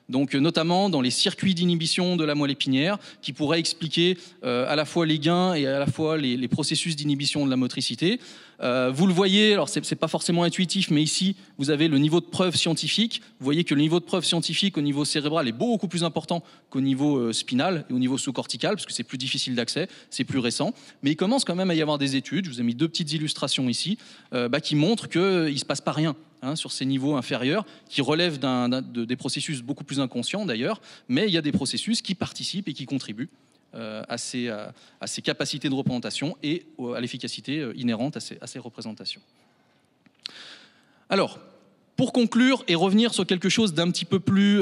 donc notamment dans les circuits d'inhibition de la moelle épinière, qui pourraient expliquer à la fois les gains et à la fois les processus d'inhibition de la motricité. Vous le voyez, alors c'est pas forcément intuitif, mais ici vous avez le niveau de preuve scientifique. Vous voyez que le niveau de preuve scientifique au niveau cérébral est beaucoup plus important qu'au niveau spinal et au niveau sous-cortical, parce que c'est plus difficile d'accès, c'est plus récent. Mais il commence quand même à y avoir des études, je vous ai mis 2 petites illustrations ici, qui montrent qu'il ne se passe pas rien sur ces niveaux inférieurs, qui relèvent des processus beaucoup plus inconscients d'ailleurs, mais il y a des processus qui participent et qui contribuent à ces capacités de représentation et à l'efficacité inhérente à ces représentations. Alors, pour conclure et revenir sur quelque chose d'un petit peu plus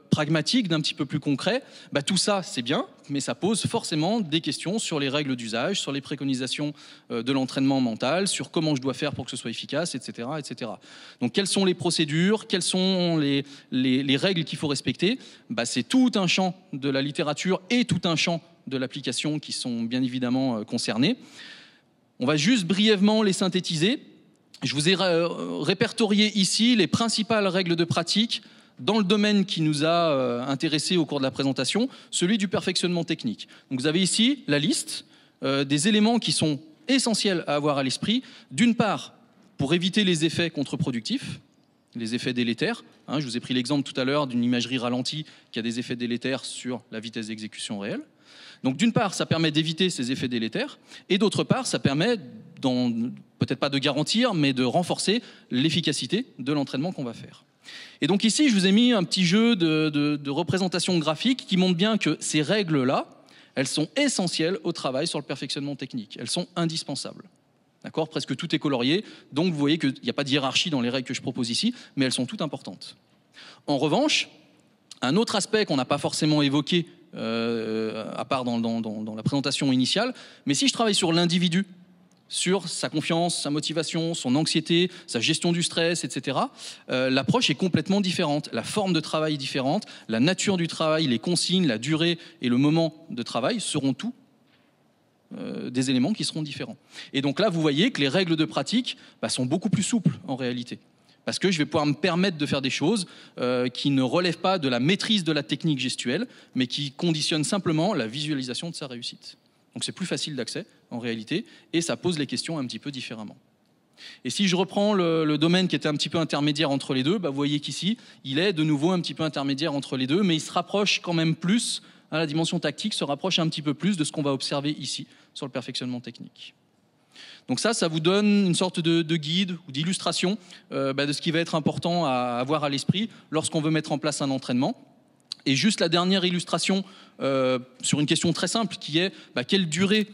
pragmatique, d'un petit peu plus concret, tout ça c'est bien, mais ça pose forcément des questions sur les règles d'usage, sur les préconisations de l'entraînement mental, sur comment je dois faire pour que ce soit efficace, etc. etc. Donc quelles sont les procédures, quelles sont les règles qu'il faut respecter? C'est tout un champ de la littérature et tout un champ de l'application qui sont bien évidemment concernés. On va juste brièvement les synthétiser. Je vous ai répertorié ici les principales règles de pratique dans le domaine qui nous a intéressés au cours de la présentation, celui du perfectionnement technique. Donc vous avez ici la liste des éléments qui sont essentiels à avoir à l'esprit. D'une part, pour éviter les effets contre-productifs, les effets délétères. Je vous ai pris l'exemple tout à l'heure d'une imagerie ralentie qui a des effets délétères sur la vitesse d'exécution réelle. Donc d'une part, ça permet d'éviter ces effets délétères, et d'autre part, ça permet, peut-être pas de garantir, mais de renforcer l'efficacité de l'entraînement qu'on va faire. Et donc ici, je vous ai mis un petit jeu de représentation graphique qui montre bien que ces règles-là, elles sont essentielles au travail sur le perfectionnement technique. Elles sont indispensables. D'accord ? Presque tout est colorié, donc vous voyez qu'il n'y a pas de hiérarchie dans les règles que je propose ici, mais elles sont toutes importantes. En revanche, un autre aspect qu'on n'a pas forcément évoqué, à part dans la présentation initiale, mais si je travaille sur l'individu, sur sa confiance, sa motivation, son anxiété, sa gestion du stress, etc., l'approche est complètement différente. La forme de travail est différente, la nature du travail, les consignes, la durée et le moment de travail seront tous des éléments qui seront différents. Et donc là, vous voyez que les règles de pratique sont beaucoup plus souples en réalité. Parce que je vais pouvoir me permettre de faire des choses qui ne relèvent pas de la maîtrise de la technique gestuelle, mais qui conditionnent simplement la visualisation de sa réussite. Donc c'est plus facile d'accès en réalité, et ça pose les questions un petit peu différemment. Et si je reprends le domaine qui était un petit peu intermédiaire entre les deux, vous voyez qu'ici, il est de nouveau un petit peu intermédiaire entre les deux, mais il se rapproche quand même plus, la dimension tactique se rapproche un petit peu plus de ce qu'on va observer ici, sur le perfectionnement technique. Donc ça vous donne une sorte de guide ou d'illustration de ce qui va être important à avoir à l'esprit lorsqu'on veut mettre en place un entraînement. Et juste la dernière illustration sur une question très simple qui est quelle durée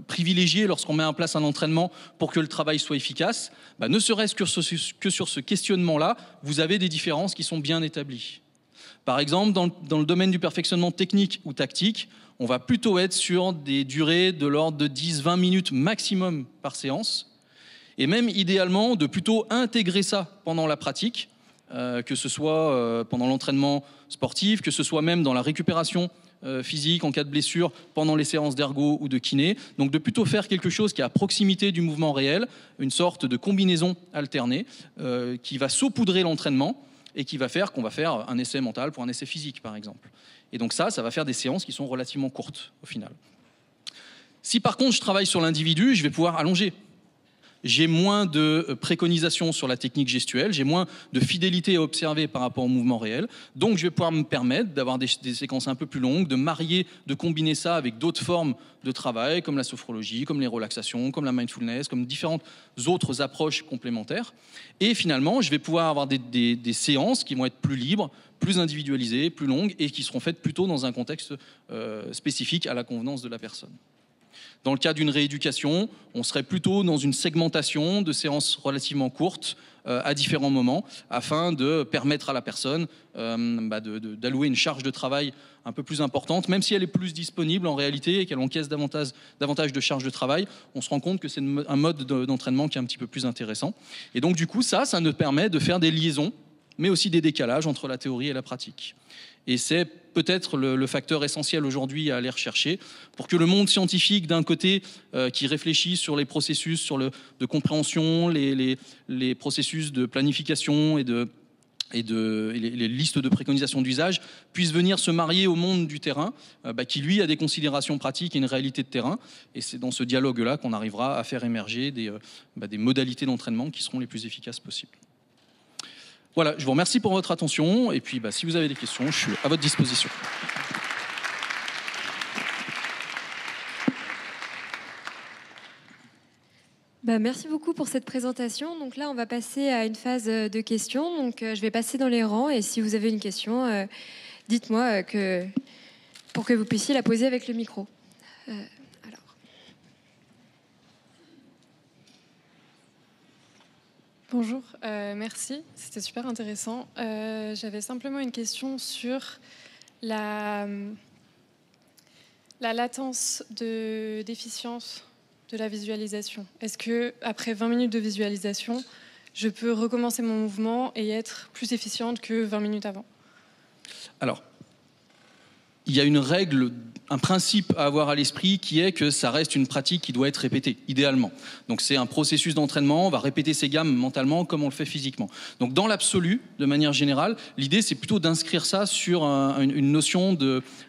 privilégier lorsqu'on met en place un entraînement pour que le travail soit efficace. Ne serait-ce que sur ce questionnement-là, vous avez des différences qui sont bien établies. Par exemple, dans le domaine du perfectionnement technique ou tactique, on va plutôt être sur des durées de l'ordre de 10-20 minutes maximum par séance, et même idéalement de plutôt intégrer ça pendant la pratique, que ce soit pendant l'entraînement sportif, que ce soit même dans la récupération physique en cas de blessure pendant les séances d'ergo ou de kiné. Donc de plutôt faire quelque chose qui est à proximité du mouvement réel, une sorte de combinaison alternée qui va saupoudrer l'entraînement et qui va faire qu'on va faire un essai mental pour un essai physique par exemple. Et donc ça va faire des séances qui sont relativement courtes au final. Si par contre je travaille sur l'individu, je vais pouvoir allonger. J'ai moins de préconisations sur la technique gestuelle, j'ai moins de fidélité à observer par rapport au mouvement réel. Donc je vais pouvoir me permettre d'avoir des séquences un peu plus longues, de marier, de combiner ça avec d'autres formes de travail, comme la sophrologie, comme les relaxations, comme la mindfulness, comme différentes autres approches complémentaires. Et finalement, je vais pouvoir avoir des séances qui vont être plus libres, plus individualisées, plus longues, et qui seront faites plutôt dans un contexte spécifique à la convenance de la personne. Dans le cas d'une rééducation, on serait plutôt dans une segmentation de séances relativement courtes à différents moments afin de permettre à la personne d'allouer une charge de travail un peu plus importante, même si elle est plus disponible en réalité et qu'elle encaisse davantage de charge de travail, on se rend compte que c'est un mode d'entraînement qui est un petit peu plus intéressant. Et donc du coup, ça nous permet de faire des liaisons, mais aussi des décalages entre la théorie et la pratique. Et c'est peut-être le facteur essentiel aujourd'hui à aller rechercher pour que le monde scientifique, d'un côté, qui réfléchit sur les processus de compréhension, les processus de planification et de et les listes de préconisations d'usage puissent venir se marier au monde du terrain, qui lui a des considérations pratiques et une réalité de terrain. Et c'est dans ce dialogue-là qu'on arrivera à faire émerger des modalités d'entraînement qui seront les plus efficaces possibles. Voilà, je vous remercie pour votre attention. Et puis, si vous avez des questions, je suis à votre disposition. Merci beaucoup pour cette présentation. Donc là, on va passer à une phase de questions. Donc, je vais passer dans les rangs et si vous avez une question, dites-moi pour que vous puissiez la poser avec le micro. Bonjour, merci, c'était super intéressant. J'avais simplement une question sur la latence d'efficience de la visualisation. Est-ce que après 20 minutes de visualisation, je peux recommencer mon mouvement et être plus efficiente que 20 minutes avant? Alors, il y a une règle, un principe à avoir à l'esprit qui est que ça reste une pratique qui doit être répétée, idéalement. Donc c'est un processus d'entraînement, on va répéter ses gammes mentalement comme on le fait physiquement. Donc dans l'absolu, de manière générale, l'idée c'est plutôt d'inscrire ça sur une notion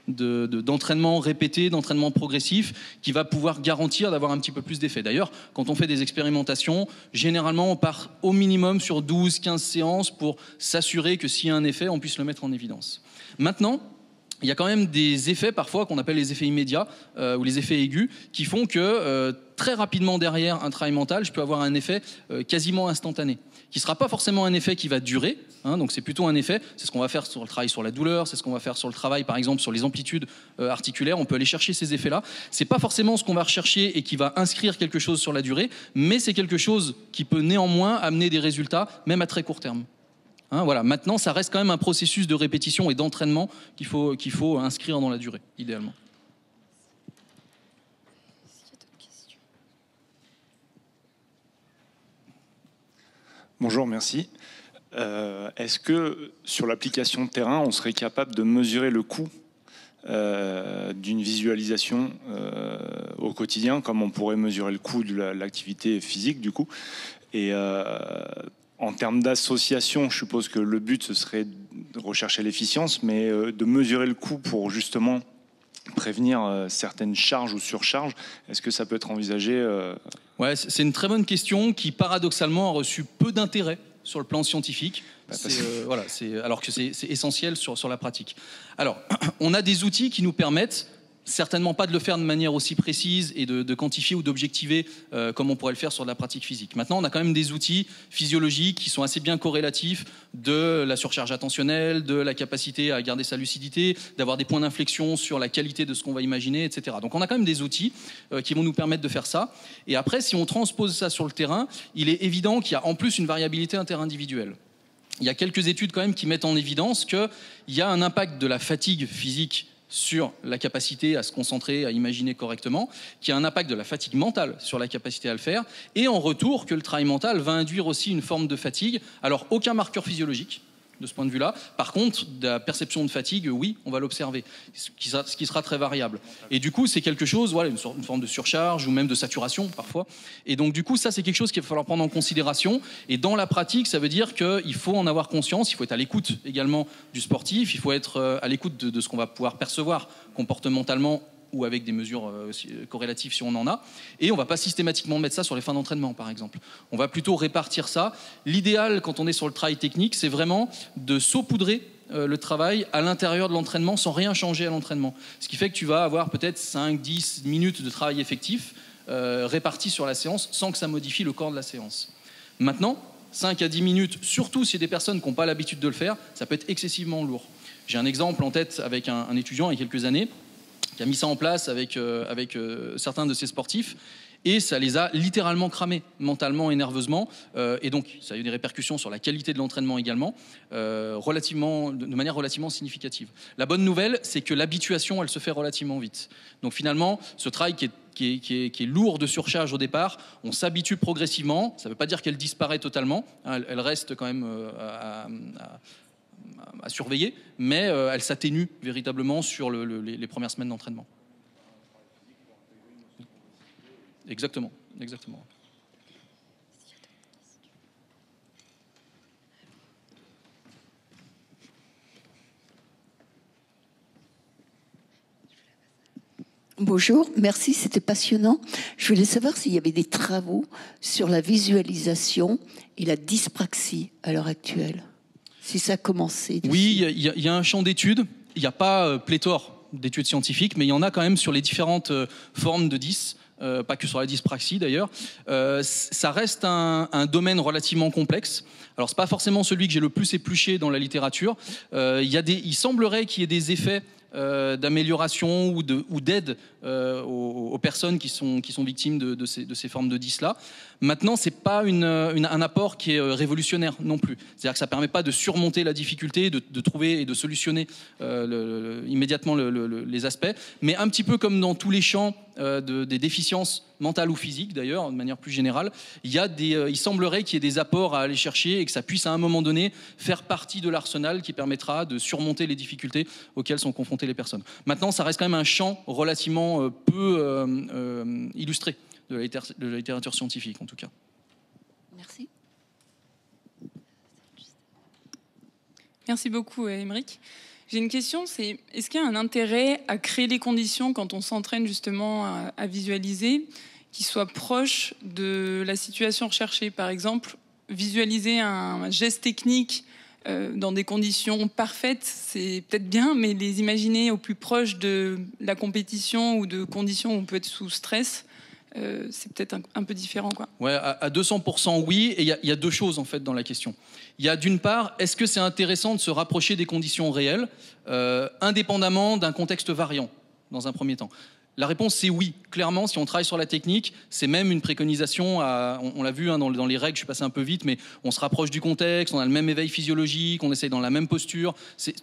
d'entraînement répété, d'entraînement progressif, qui va pouvoir garantir d'avoir un petit peu plus d'effet. D'ailleurs, quand on fait des expérimentations, généralement on part au minimum sur 12-15 séances pour s'assurer que s'il y a un effet, on puisse le mettre en évidence. Maintenant, il y a quand même des effets parfois qu'on appelle les effets immédiats ou les effets aigus qui font que très rapidement derrière un travail mental, je peux avoir un effet quasiment instantané qui ne sera pas forcément un effet qui va durer, donc c'est plutôt un effet, c'est ce qu'on va faire sur le travail sur la douleur, c'est ce qu'on va faire sur le travail par exemple sur les amplitudes articulaires, on peut aller chercher ces effets-là. C'est pas forcément ce qu'on va rechercher et qui va inscrire quelque chose sur la durée, mais c'est quelque chose qui peut néanmoins amener des résultats même à très court terme. Voilà. Maintenant, ça reste quand même un processus de répétition et d'entraînement qu'il faut inscrire dans la durée, idéalement. Bonjour, merci. Est-ce que sur l'application de terrain, on serait capable de mesurer le coût d'une visualisation au quotidien, comme on pourrait mesurer le coût de l'activité physique du coup? Et en termes d'association, je suppose que le but, ce serait de rechercher l'efficience, mais de mesurer le coût pour justement prévenir certaines charges ou surcharges. Est-ce que ça peut être envisagé Ouais, c'est une très bonne question qui, paradoxalement, a reçu peu d'intérêt sur le plan scientifique, alors que c'est essentiel sur la pratique. Alors, on a des outils qui nous permettent, certainement pas de le faire de manière aussi précise et de quantifier ou d'objectiver comme on pourrait le faire sur de la pratique physique. Maintenant, on a quand même des outils physiologiques qui sont assez bien corrélatifs de la surcharge attentionnelle, de la capacité à garder sa lucidité, d'avoir des points d'inflexion sur la qualité de ce qu'on va imaginer, etc. Donc on a quand même des outils qui vont nous permettre de faire ça. Et après, si on transpose ça sur le terrain, il est évident qu'il y a en plus une variabilité interindividuelle. Il y a quelques études quand même qui mettent en évidence qu'il y a un impact de la fatigue physique sur la capacité à se concentrer, à imaginer correctement, qui a un impact de la fatigue mentale sur la capacité à le faire, et en retour que le travail mental va induire aussi une forme de fatigue. Alors aucun marqueur physiologique de ce point de vue-là. Par contre, de la perception de fatigue, oui, on va l'observer, ce qui sera très variable. Et du coup, c'est quelque chose, voilà, une forme de surcharge ou même de saturation parfois. Et donc, du coup, ça, c'est quelque chose qu'il va falloir prendre en considération. Et dans la pratique, ça veut dire qu'il faut en avoir conscience, il faut être à l'écoute également du sportif, il faut être à l'écoute de ce qu'on va pouvoir percevoir comportementalement ou avec des mesures corrélatives si on en a. Et on ne va pas systématiquement mettre ça sur les fins d'entraînement, par exemple. On va plutôt répartir ça. L'idéal, quand on est sur le travail technique, c'est vraiment de saupoudrer le travail à l'intérieur de l'entraînement sans rien changer à l'entraînement. Ce qui fait que tu vas avoir peut-être 5-10 minutes de travail effectif répartis sur la séance sans que ça modifie le corps de la séance. Maintenant, 5 à 10 minutes, surtout si il y a des personnes qui n'ont pas l'habitude de le faire, ça peut être excessivement lourd. J'ai un exemple en tête avec un étudiant il y a quelques années qui a mis ça en place avec certains de ses sportifs, et ça les a littéralement cramés mentalement et nerveusement, et donc ça a eu des répercussions sur la qualité de l'entraînement également, de manière relativement significative. La bonne nouvelle, c'est que l'habituation, elle se fait relativement vite. Donc finalement, ce travail qui est lourd de surcharge au départ, on s'habitue progressivement, ça ne veut pas dire qu'elle disparaît totalement, elle reste quand même à surveiller, mais elle s'atténue véritablement sur les premières semaines d'entraînement. Exactement. Bonjour, merci, c'était passionnant. Je voulais savoir s'il y avait des travaux sur la visualisation et la dyspraxie à l'heure actuelle. Si ça a commencé. Oui, il y a un champ d'études. Il n'y a pas pléthore d'études scientifiques, mais il y en a quand même sur les différentes formes de dys, pas que sur la dyspraxie d'ailleurs. Ça reste un domaine relativement complexe. Alors, ce n'est pas forcément celui que j'ai le plus épluché dans la littérature. Il semblerait qu'il y ait des effets d'amélioration ou d'aide aux personnes qui sont victimes de ces formes de dys-là. Maintenant, ce n'est pas un apport qui est révolutionnaire non plus. C'est-à-dire que ça ne permet pas de surmonter la difficulté, de trouver et de solutionner immédiatement les aspects, mais un petit peu comme dans tous les champs des déficiences mentales ou physiques, d'ailleurs, de manière plus générale, il semblerait qu'il y ait des apports à aller chercher et que ça puisse à un moment donné faire partie de l'arsenal qui permettra de surmonter les difficultés auxquelles sont confrontées les personnes. Maintenant, ça reste quand même un champ relativement peu illustré de la littérature scientifique, en tout cas. Merci. Merci beaucoup, Émeric. J'ai une question, c'est est-ce qu'il y a un intérêt à créer les conditions quand on s'entraîne justement à visualiser qui soient proches de la situation recherchée? Par exemple, visualiser un geste technique dans des conditions parfaites, c'est peut-être bien, mais les imaginer au plus proche de la compétition ou de conditions où on peut être sous stress, c'est peut-être un peu différent, quoi. Ouais, à 200% oui, et il y a deux choses en fait dans la question. Il y a d'une part, est-ce que c'est intéressant de se rapprocher des conditions réelles, indépendamment d'un contexte variant, dans un premier temps? La réponse, c'est oui. Clairement, si on travaille sur la technique, c'est même une préconisation, on l'a vu dans les règles, je suis passé un peu vite, mais on se rapproche du contexte, on a le même éveil physiologique, on essaye dans la même posture.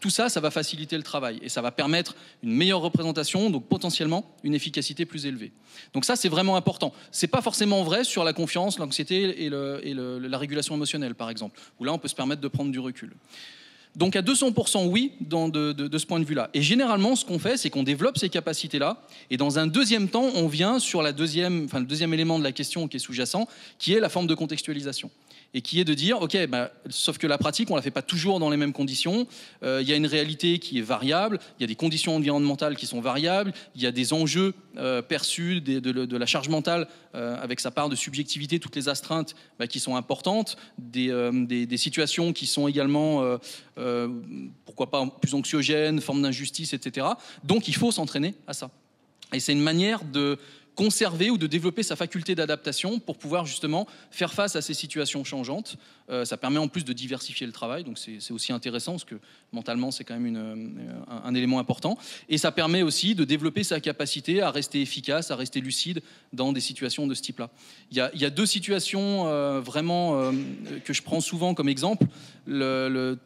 Tout ça, ça va faciliter le travail et ça va permettre une meilleure représentation, donc potentiellement une efficacité plus élevée. Donc ça, c'est vraiment important. C'est pas forcément vrai sur la confiance, l'anxiété et la régulation émotionnelle, par exemple, où là, on peut se permettre de prendre du recul. Donc à 200% oui, de ce point de vue-là. Et généralement, ce qu'on fait, c'est qu'on développe ces capacités-là. Et dans un deuxième temps, on vient sur le deuxième élément de la question qui est sous-jacent, qui est la forme de contextualisation. Et qui est de dire, ok, sauf que la pratique, on la fait pas toujours dans les mêmes conditions. Il y a une réalité qui est variable, il y a des conditions environnementales qui sont variables, il y a des enjeux perçus de la charge mentale avec sa part de subjectivité, toutes les astreintes qui sont importantes, des situations qui sont également, pourquoi pas, plus anxiogènes, formes d'injustice, etc. Donc il faut s'entraîner à ça. Et c'est une manière de conserver ou de développer sa faculté d'adaptation pour pouvoir justement faire face à ces situations changeantes. Ça permet en plus de diversifier le travail, donc c'est aussi intéressant parce que mentalement c'est quand même un élément important. Et ça permet aussi de développer sa capacité à rester efficace, à rester lucide dans des situations de ce type-là. Il y a deux situations vraiment que je prends souvent comme exemple. Les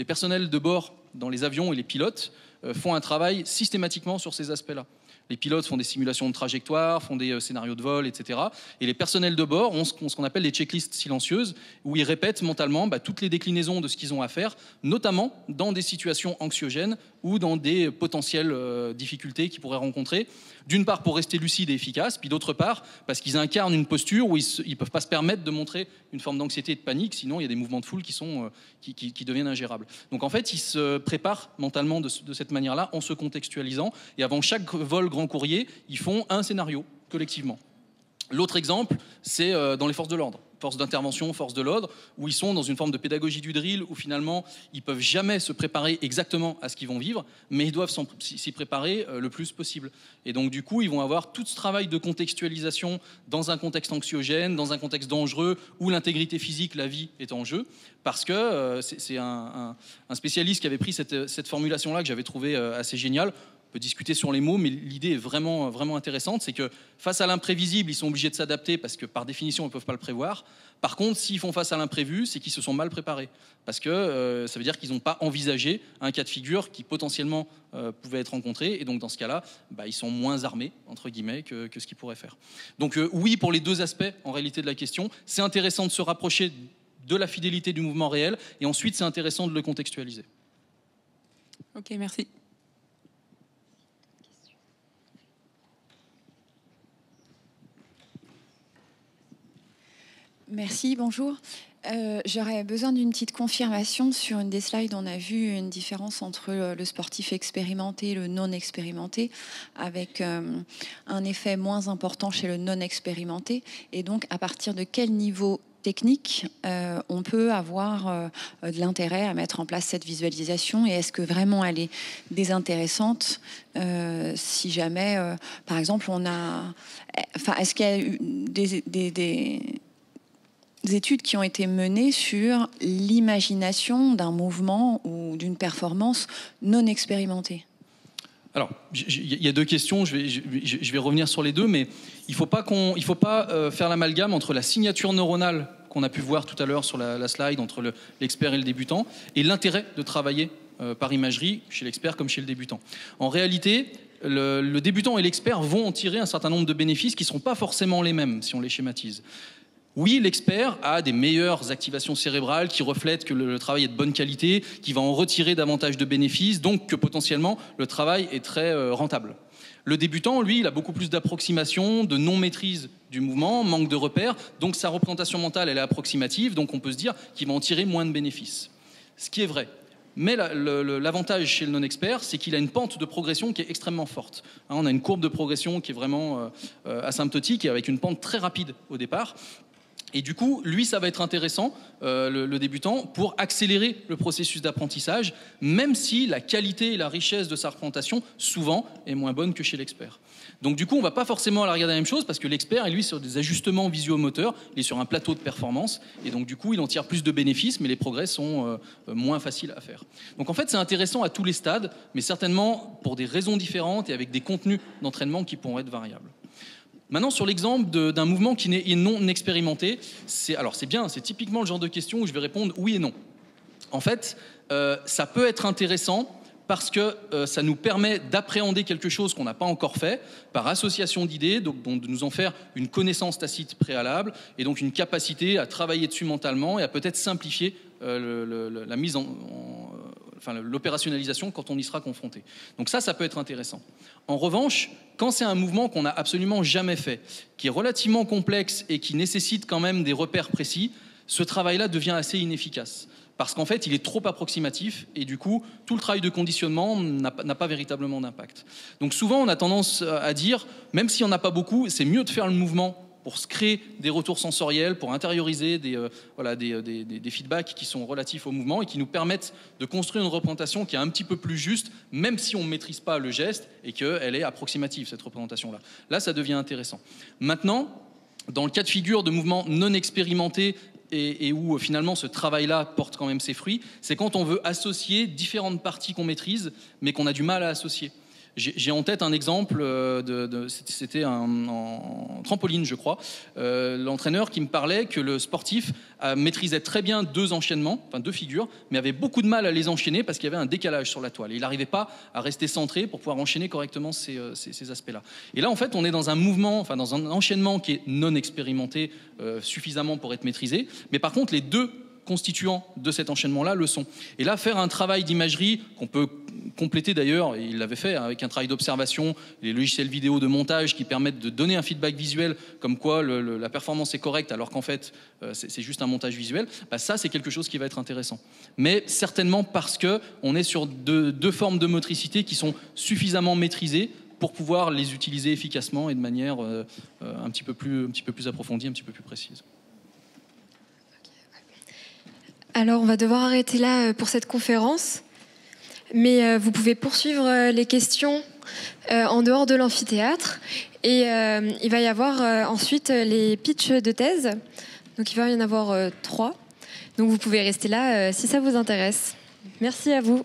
personnels de bord dans les avions et les pilotes font un travail systématiquement sur ces aspects-là. Les pilotes font des simulations de trajectoire, font des scénarios de vol, etc. Et les personnels de bord ont ce qu'on appelle des checklists silencieuses, où ils répètent mentalement toutes les déclinaisons de ce qu'ils ont à faire, notamment dans des situations anxiogènes ou dans des potentielles difficultés qu'ils pourraient rencontrer. D'une part pour rester lucides et efficaces, puis d'autre part parce qu'ils incarnent une posture où ils ne peuvent pas se permettre de montrer une forme d'anxiété et de panique, sinon il y a des mouvements de foule qui deviennent ingérables. Donc en fait, ils se préparent mentalement de cette manière-là en se contextualisant, et avant chaque vol grand courrier, ils font un scénario collectivement. L'autre exemple, c'est dans les forces de l'ordre, forces d'intervention, forces de l'ordre, où ils sont dans une forme de pédagogie du drill, où finalement, ils ne peuvent jamais se préparer exactement à ce qu'ils vont vivre, mais ils doivent s'y préparer le plus possible. Et donc, du coup, ils vont avoir tout ce travail de contextualisation dans un contexte anxiogène, dans un contexte dangereux, où l'intégrité physique, la vie, est en jeu, parce que c'est un spécialiste qui avait pris cette formulation-là, que j'avais trouvé assez géniale. On peut discuter sur les mots, mais l'idée est vraiment, vraiment intéressante. C'est que face à l'imprévisible, ils sont obligés de s'adapter parce que par définition, ils ne peuvent pas le prévoir. Par contre, s'ils font face à l'imprévu, c'est qu'ils se sont mal préparés. Parce que ça veut dire qu'ils n'ont pas envisagé un cas de figure qui potentiellement pouvait être rencontré. Et donc, dans ce cas-là, ils sont moins armés, entre guillemets, que ce qu'ils pourraient faire. Donc, oui, pour les deux aspects, en réalité, de la question, c'est intéressant de se rapprocher de la fidélité du mouvement réel. Et ensuite, c'est intéressant de le contextualiser. Ok, merci. Merci, bonjour. J'aurais besoin d'une petite confirmation. Sur une des slides, on a vu une différence entre le sportif expérimenté et le non expérimenté, avec un effet moins important chez le non expérimenté. Et donc, à partir de quel niveau technique on peut avoir de l'intérêt à mettre en place cette visualisation, et est-ce que vraiment elle est désintéressante si jamais, par exemple, est-ce qu'il y a eu des études qui ont été menées sur l'imagination d'un mouvement ou d'une performance non expérimentée? Alors, il y a deux questions, je vais revenir sur les deux, mais il ne faut pas faire l'amalgame entre la signature neuronale qu'on a pu voir tout à l'heure sur la slide, entre l'expert et le débutant, et l'intérêt de travailler par imagerie chez l'expert comme chez le débutant. En réalité, le débutant et l'expert vont en tirer un certain nombre de bénéfices qui ne seront pas forcément les mêmes, si on les schématise. Oui, l'expert a des meilleures activations cérébrales qui reflètent que le travail est de bonne qualité, qui va en retirer davantage de bénéfices, donc que potentiellement le travail est très rentable. Le débutant, lui, il a beaucoup plus d'approximation, de non-maîtrise du mouvement, manque de repères, donc sa représentation mentale, elle est approximative, donc on peut se dire qu'il va en tirer moins de bénéfices. Ce qui est vrai. Mais l'avantage chez le non-expert, c'est qu'il a une pente de progression qui est extrêmement forte. On a une courbe de progression qui est vraiment asymptotique et avec une pente très rapide au départ. Et du coup, lui, ça va être intéressant, le débutant, pour accélérer le processus d'apprentissage, même si la qualité et la richesse de sa représentation, souvent, est moins bonne que chez l'expert. Donc du coup, on ne va pas forcément regarder la même chose, parce que l'expert, lui, sur des ajustements visuomoteurs, il est sur un plateau de performance, et donc du coup, il en tire plus de bénéfices, mais les progrès sont moins faciles à faire. Donc en fait, c'est intéressant à tous les stades, mais certainement pour des raisons différentes et avec des contenus d'entraînement qui pourront être variables. Maintenant, sur l'exemple d'un mouvement qui est non expérimenté, c'est bien, c'est typiquement le genre de question où je vais répondre oui et non. En fait, ça peut être intéressant parce que ça nous permet d'appréhender quelque chose qu'on n'a pas encore fait par association d'idées, donc de nous en faire une connaissance tacite préalable et donc une capacité à travailler dessus mentalement et à peut-être simplifier la mise l'opérationnalisation quand on y sera confronté. Donc ça peut être intéressant. En revanche, quand c'est un mouvement qu'on n'a absolument jamais fait, qui est relativement complexe et qui nécessite quand même des repères précis, ce travail-là devient assez inefficace. Parce qu'en fait, il est trop approximatif et du coup, tout le travail de conditionnement n'a pas véritablement d'impact. Donc souvent, on a tendance à dire, même s'il n'y en a pas beaucoup, c'est mieux de faire le mouvement pour se créer des retours sensoriels, pour intérioriser des feedbacks qui sont relatifs au mouvement et qui nous permettent de construire une représentation qui est un petit peu plus juste, même si on ne maîtrise pas le geste et qu'elle est approximative, cette représentation-là. Là, ça devient intéressant. Maintenant, dans le cas de figure de mouvements non expérimentés et où finalement ce travail-là porte quand même ses fruits, c'est quand on veut associer différentes parties qu'on maîtrise, mais qu'on a du mal à associer. J'ai en tête un exemple, c'était en trampoline, je crois, l'entraîneur qui me parlait que le sportif maîtrisait très bien deux figures, mais avait beaucoup de mal à les enchaîner parce qu'il y avait un décalage sur la toile. Et il n'arrivait pas à rester centré pour pouvoir enchaîner correctement ces aspects-là. Et là, en fait, on est dans un mouvement, dans un enchaînement qui est non expérimenté suffisamment pour être maîtrisé, mais par contre, les deux constituants de cet enchaînement-là le sont. Et là, faire un travail d'imagerie qu'on peut compléter d'ailleurs, et il l'avait fait avec un travail d'observation, les logiciels vidéo de montage qui permettent de donner un feedback visuel comme quoi la performance est correcte alors qu'en fait c'est juste un montage visuel, ça c'est quelque chose qui va être intéressant. Mais certainement parce qu'on est sur deux formes de motricité qui sont suffisamment maîtrisées pour pouvoir les utiliser efficacement et de manière un petit peu plus approfondie, un petit peu plus précise. Alors, on va devoir arrêter là pour cette conférence, mais vous pouvez poursuivre les questions en dehors de l'amphithéâtre et il va y avoir ensuite les pitchs de thèse. Donc, il va y en avoir 3. Donc, vous pouvez rester là si ça vous intéresse. Merci à vous.